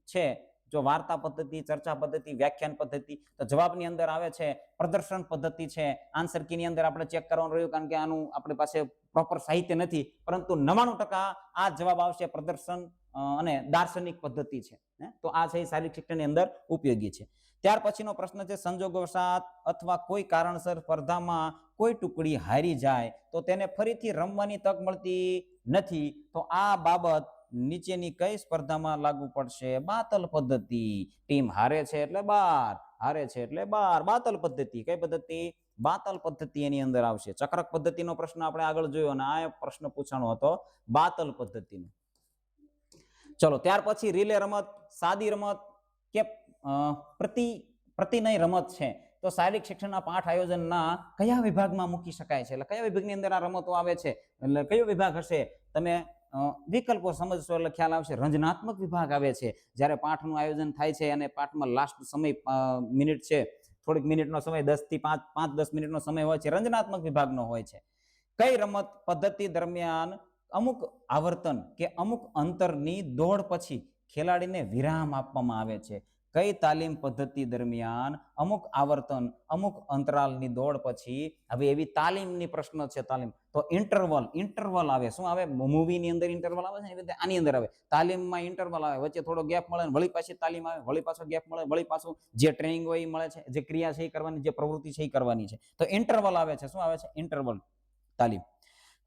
છે? જો વાર્તા પદ્ધતિ, ચર્ચા પદ્ધતિ, વ્યાખ્યાન પદ્ધતિ. તો જવાબની અંદર આવે છે પ્રદર્શન પદ્ધતિ છે. આન્સર કી ની અંદર આપણે ચેક કરવાનું રહ્યું કારણ કે આનું આપણી પાસે પ્રોપર સાહિત્ય નથી, પરંતુ 99% આ જવાબ આવશે પ્રદર્શન અને દાર્શનિક પદ્ધતિ છે. તો આ છે શારીરિક શિક્ષણની અંદર ઉપયોગી છે. ત્યાર પછીનો પ્રશ્ન છે સંજોગવશાત અથવા કોઈ કારણસર સ્પર્ધામાં કોઈ ટુકડી હારી જાય તો તેને ફરીથી રમવાની તક મળતી નથી, તો આ બાબત નીચેની કઈ સ્પર્ધામાં લાગુ પડશે? બાતલ પદ્ધતિ. ટીમ હારે છે એટલે બાર, હારે છે એટલે બાર. બાતલ પદ્ધતિ. કઈ પદ્ધતિ? બાતલ પદ્ધતિ એની અંદર આવશે. ચક્રક પદ્ધતિનો પ્રશ્ન આપણે આગળ જોયો અને આ પ્રશ્ન પૂછાણો હતો બાતલ પદ્ધતિનો. ચલો, ત્યાર પછી રિલે રમત, સાદી રમત કે પ્રતિનય રમત છે તો શારીરિક શિક્ષણના પાઠ આયોજનના કયા વિભાગમાં મૂકી શકાય છે? એટલે કયા વિભાગની અંદર આ રમતો આવે છે? એટલે કયો વિભાગ હશે? તમે વિકલ્પો સમજશો એટલે ખ્યાલ આવશે. રંજનાત્મક વિભાગ આવે છે જ્યારે પાઠનું આયોજન થાય છે અને પાઠમાં લાસ્ટ સમય મિનિટ છે, થોડીક મિનિટનો સમય, 10 થી 5-10 મિનિટનો સમય હોય છે, રંજનાત્મક વિભાગનો હોય છે. કઈ રમત પદ્ધતિ દરમિયાન અમુક આવર્તન કે અમુક અંતરની દોડ પછી ખેલાડીને વિરામ આપવામાં આવે છે? કઈ તાલીમ પદ્ધતિ દરમિયાન અમુક આવર્તન અમુક અંતરાલની દોડ પછી હવે એવી તાલીમની પ્રશ્ન છે તાલીમ તો ઇન્ટરવલ આવે શું આવે મૂવીની અંદર ઇન્ટરવલ આવે છે એ રીતે આની અંદર આવે તાલીમમાં ઇન્ટરવલ આવે વચ્ચે થોડો ગેપ મળે વળી પાછી તાલીમ આવે વળી પાછો ગેપ મળે વળી પાછું જે ટ્રેનિંગ હોય એ મળે છે જે ક્રિયા છે એ કરવાની જે પ્રવૃત્તિ છે એ કરવાની છે તો ઇન્ટરવલ આવે છે શું આવે છે ઇન્ટરવલ તાલીમ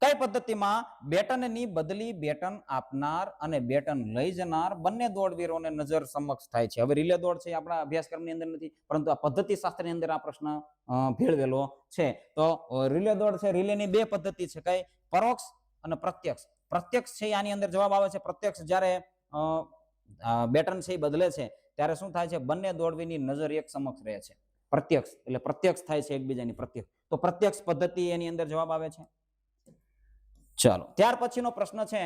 કઈ પદ્ધતિમાં બેટનની બદલી બેટન આપનાર અને બેટન લઈ જનાર બંને દોડવીરોને નજર સમક્ષ થાય છે હવે રિલે દોડ છે આપણા અભ્યાસક્રમની અંદર નથી પરંતુ આ પદ્ધતિ શાસ્ત્રની અંદર આ પ્રશ્ન ભેળવેલો છે તો રિલે દોડ છે રિલેની બે પદ્ધતિ છે કઈ પરોક્ષ અને પ્રત્યક્ષ પ્રત્યક્ષ છે આની અંદર જવાબ આવે છે પ્રત્યક્ષ જ્યારે બેટન છે એ બદલે છે ત્યારે શું થાય છે બંને દોડવીની નજર એક સમક્ષ રહે છે પ્રત્યક્ષ એટલે પ્રત્યક્ષ થાય છે એકબીજાની પ્રત્યક્ષ તો પ્રત્યક્ષ પદ્ધતિ એની અંદર જવાબ આવે છે ચાલો ત્યાર પછીનો પ્રશ્ન છે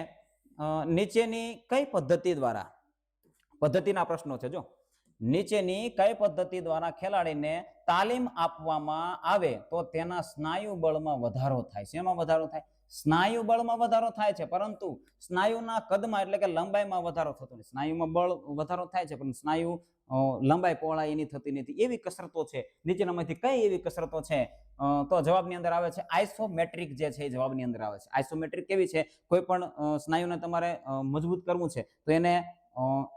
નીચેની કઈ પદ્ધતિ દ્વારા પદ્ધતિના પ્રશ્નો છે જો નીચેની કઈ પદ્ધતિ દ્વારા ખેલાડીને તાલીમ આપવામાં આવે તો તેના સ્નાયુ બળમાં વધારો થાય છે એમાં વધારો થાય સ્નાયુ બળમાં વધારો થાય છે પરંતુ સ્નાયુના કદમાં એટલે કે લંબાઈમાં વધારો થતો નથી સ્નાયુમાં બળ વધારો થાય છે પણ સ્નાયુ લંબાઈ પહોળાઈ એની થતી નથી એવી કસરતો છે નીચેનામાંથી કઈ એવી કસરતો છે તો જવાબની અંદર આવે છે આઇસોમેટ્રિક જે છે એ જવાબની અંદર આવે છે આઇસોમેટ્રિક કેવી છે કોઈ પણ સ્નાયુને તમારે મજબૂત કરવું છે તો એને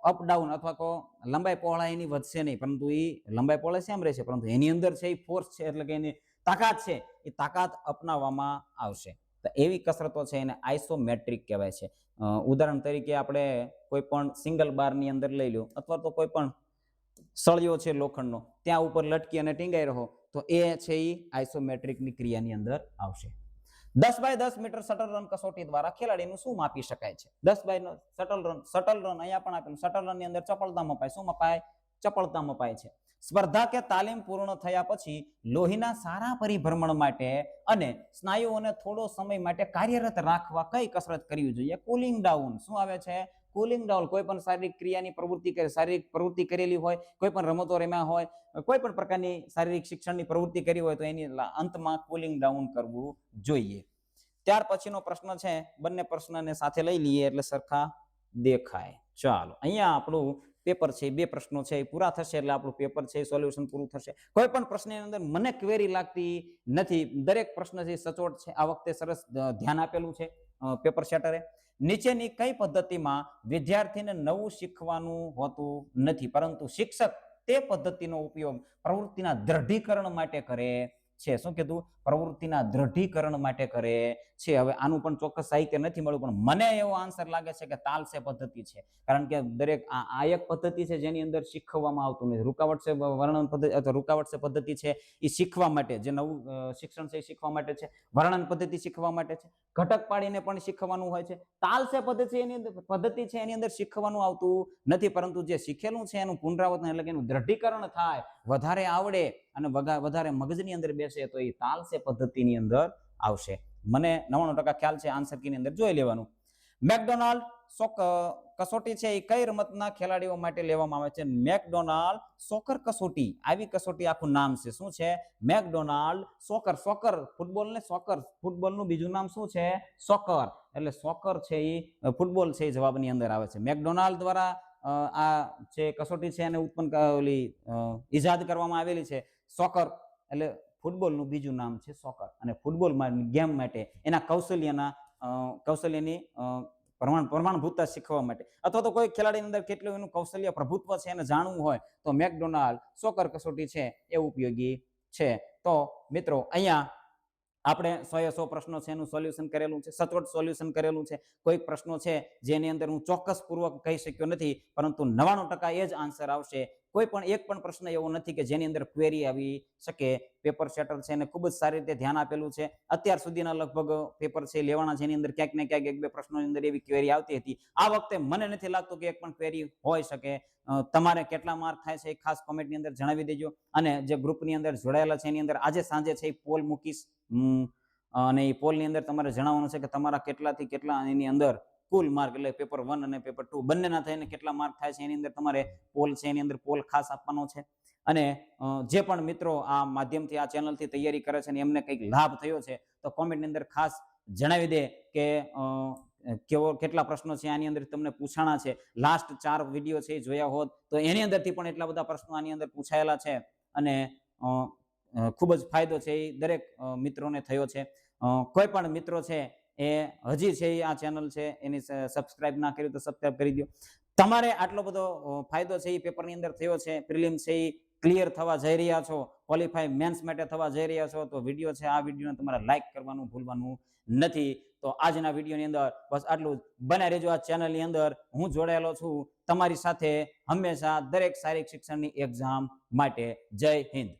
અપ ડાઉન અથવા તો લંબાઈ પહોળાઈ એની વધશે નહીં પરંતુ એ લંબાઈ પહોળાઈ સેમ રહેશે પરંતુ એની અંદર છે એ ફોર્સ છે એટલે કે એની તાકાત છે એ તાકાત અપનાવવામાં આવશે તો એવી કસરતો છે એને આઇસોમેટ્રિક કહેવાય છે ઉદાહરણ તરીકે આપણે કોઈ પણ સિંગલ બારની અંદર લઈ લો અથવા તો કોઈ પણ સળિયો છે લોખંડનો ત્યાં ઉપર લટકી અને ટીંગાઈ રહો તો એ છે એ આઇસોમેટ્રિકની ક્રિયાની અંદર આવશે 10 બાય 10 મીટર શટલ રન કસોટી દ્વારા ખેલાડીનું શું માપી શકાય છે 10 બાય શટલ રન અહીંયા પણ આપેલું શટલ રન ની અંદર ચપળતા મપાય શું મપાય ચપળતા મપાય છે સ્પર્ધા કે તાલીમ પૂર્ણ થયા પછી લોહીના સારા પરિભ્રમણ માટે અને સ્નાયુઓને થોડો સમય માટે કાર્યરત રાખવા કઈ કસરત કરવી જોઈએ કુલિંગ ડાઉન શું આવે છે કુલિંગ ડાઉન કોઈ પણ શારીરિક ક્રિયાની પ્રવૃત્તિ શારીરિક પ્રવૃત્તિ કરેલી હોય કોઈ પણ રમતો રમ્યા હોય કોઈ પણ પ્રકારની શારીરિક શિક્ષણની પ્રવૃત્તિ કરી હોય તો એની અંતમાં કુલિંગ ડાઉન કરવું જોઈએ ત્યાર પછીનો પ્રશ્ન છે બંને પ્રશ્નને સાથે લઈ લઈએ એટલે સરખા દેખાય ચાલો અહીંયા આપણું પેપર છે બે પ્રશ્નો છે એ પૂરા થશે એટલે આપણું પેપર છે સોલ્યુશન પૂરું થશે કોઈ પણ પ્રશ્નની અંદર મને ક્વેરી લાગતી નથી દરેક પ્રશ્ન છે સચોટ છે આ વખતે સરસ ધ્યાન આપેલું છે પેપર સેટરે નીચેની કઈ પદ્ધતિમાં વિદ્યાર્થીને નવું શીખવાનું હોતું નથી પરંતુ શિક્ષક તે પદ્ધતિનો ઉપયોગ પ્રવૃત્તિના દ્રઢીકરણ માટે કરે છે શું કીધું પ્રવૃત્તિના દ્રઢીકરણ માટે કરે છે હવે આનું પણ ચોક્કસ સાહિત્ય નથી મળ્યું પણ મને એવો આન્સર લાગે છે કે તાલસે પદ્ધતિ છે કારણ કે દરેક આ એક પદ્ધતિ છે જેની અંદર શીખવવામાં આવતું નથી રૂકાવટ છે વર્ણન પદ્ધતિ અથવા રૂકાવટ છે પદ્ધતિ છે એ શીખવા માટે જે નવું શિક્ષણ છે એ શીખવા માટે છે વર્ણન પદ્ધતિ શીખવા માટે છે ઘટક પાડીને પણ શીખવાનું હોય છે તાલસે પદ્ધતિ છે એની અંદર શીખવાનું આવતું નથી પરંતુ જે શીખેલું છે એનું પુનરાવર્તન એટલે કે એનું દ્રઢીકરણ થાય વધારે આવડે અને વધારે મગજની અંદર બેસે તો એ તાલસે પદ્ધતિની અંદર આવશે મને 99% ખ્યાલ છે આન્સર કીની અંદર જોઈ લેવાનું મેકડોનાલ્ડ કસોટી છે એ કઈ રમતના ખેલાડીઓ માટે લેવામાં આવે છે મેકડોનાલ્ડ સોકર કસોટી આવી કસોટી આખું નામ છે શું છે મેકડોનાલ્ડ સોકર ફૂટબોલ ને સોકર ફૂટબોલનું બીજું નામ શું છે સોકર એટલે સોકર છે એ ફૂટબોલ છે એ જવાબની અંદર આવે છે મેકડોનાલ્ડ દ્વારા આ જે કસોટી છે એને ઉત્પન્ન ઈજાદ કરવામાં આવેલી છે સોકર એટલે ફૂટબોલનું બીજું નામ છે સોકર અને ફૂટબોલમાં ગેમ માટે એના કૌશલ્યની પ્રમાણભૂતતા શીખવા માટે અથવા તો કોઈ ખેલાડીની અંદર કેટલું એનું કૌશલ્ય પ્રભુત્વ છે એને જાણવું હોય તો મેકડોનાલ્ડ સોકર કસોટી છે એ ઉપયોગી છે તો મિત્રો અહીંયા આપણે 100 પ્રશ્નો છે એનું સોલ્યુશન કરેલું છે સચોટ સોલ્યુશન કરેલું છે કોઈ પ્રશ્નો છે જેની અંદર હું ચોક્કસ પૂર્વક કહી શક્યો નથી પરંતુ 99% એ જ આન્સર આવશે કોઈ પણ એક પણ પ્રશ્ન એવો નથી કે જેની અંદર ક્વેરી આવી શકે પેપર સેટર છે એને ખૂબ જ સારી રીતે ધ્યાન આપેલું છે અત્યાર સુધીના લગભગ પેપર છે લેવાના જેની અંદર ક્યાંક ને ક્યાંક એક બે પ્રશ્નોની અંદર એવી ક્વેરી આવતી હતી આ વખતે મને નથી લાગતું કે એક પણ ક્વેરી હોઈ શકે તમારે કેટલા માર્ક થાય છે એ ખાસ કોમેન્ટની અંદર જણાવી દેજો અને જે ગ્રુપની અંદર જોડાયેલા છે એની અંદર આજે સાંજે છે એ પોલ મૂકીશ અને એ પોલની અંદર તમારે જણાવવાનું છે કે તમારા કેટલાથી કેટલા એની અંદર કુલ માર્ક એટલે પેપર 1 અને પેપર 2 બંનેના થઈને કેટલા માર્ક થાય છે એની અંદર તમારે પોલ છે એની અંદર પોલ ખાસ આપવાનો છે અને જે પણ મિત્રો આ માધ્યમથી આ ચેનલથી તૈયારી કરે છે અને એમને કંઈક લાભ થયો છે તો કોમેન્ટની અંદર ખાસ જણાવી દે કે કેટલા પ્રશ્નો છે આની અંદર તમને પૂછાણા છે. લાસ્ટ 4 વિડીયો છે એ જોયા હોત તો એની અંદરથી પણ એટલા બધા પ્રશ્નો આની અંદર પૂછાયેલા છે અને ખૂબ જ ફાયદો છે એ દરેક મિત્રોને થયો છે. કોઈ પણ મિત્રો છે એ હજી છે આ ચેનલ છે એની સબસ્ક્રાઇબ ના કર્યું તો સબસ્ક્રાઇબ કરી દો. તમારે આટલો બધો ફાયદો છે એ પેપરની અંદર થયો છે. પ્રિલિમ છે એ ક્લિયર થવા જઈ રહ્યા છો, ક્વોલિફાય મેન્સ માટે થવા જઈ રહ્યા છો, તો વિડીયો છે આ વિડીયોને તમારે લાઈક કરવાનું ભૂલવાનું નથી. તો આજના વિડીયોની અંદર બસ આટલું જ. બને રહેજો આ ચેનલની અંદર. હું જોડાયેલો છું તમારી સાથે હંમેશા દરેક શારીરિક શિક્ષણની એક્ઝામ માટે. જય હિન્દ.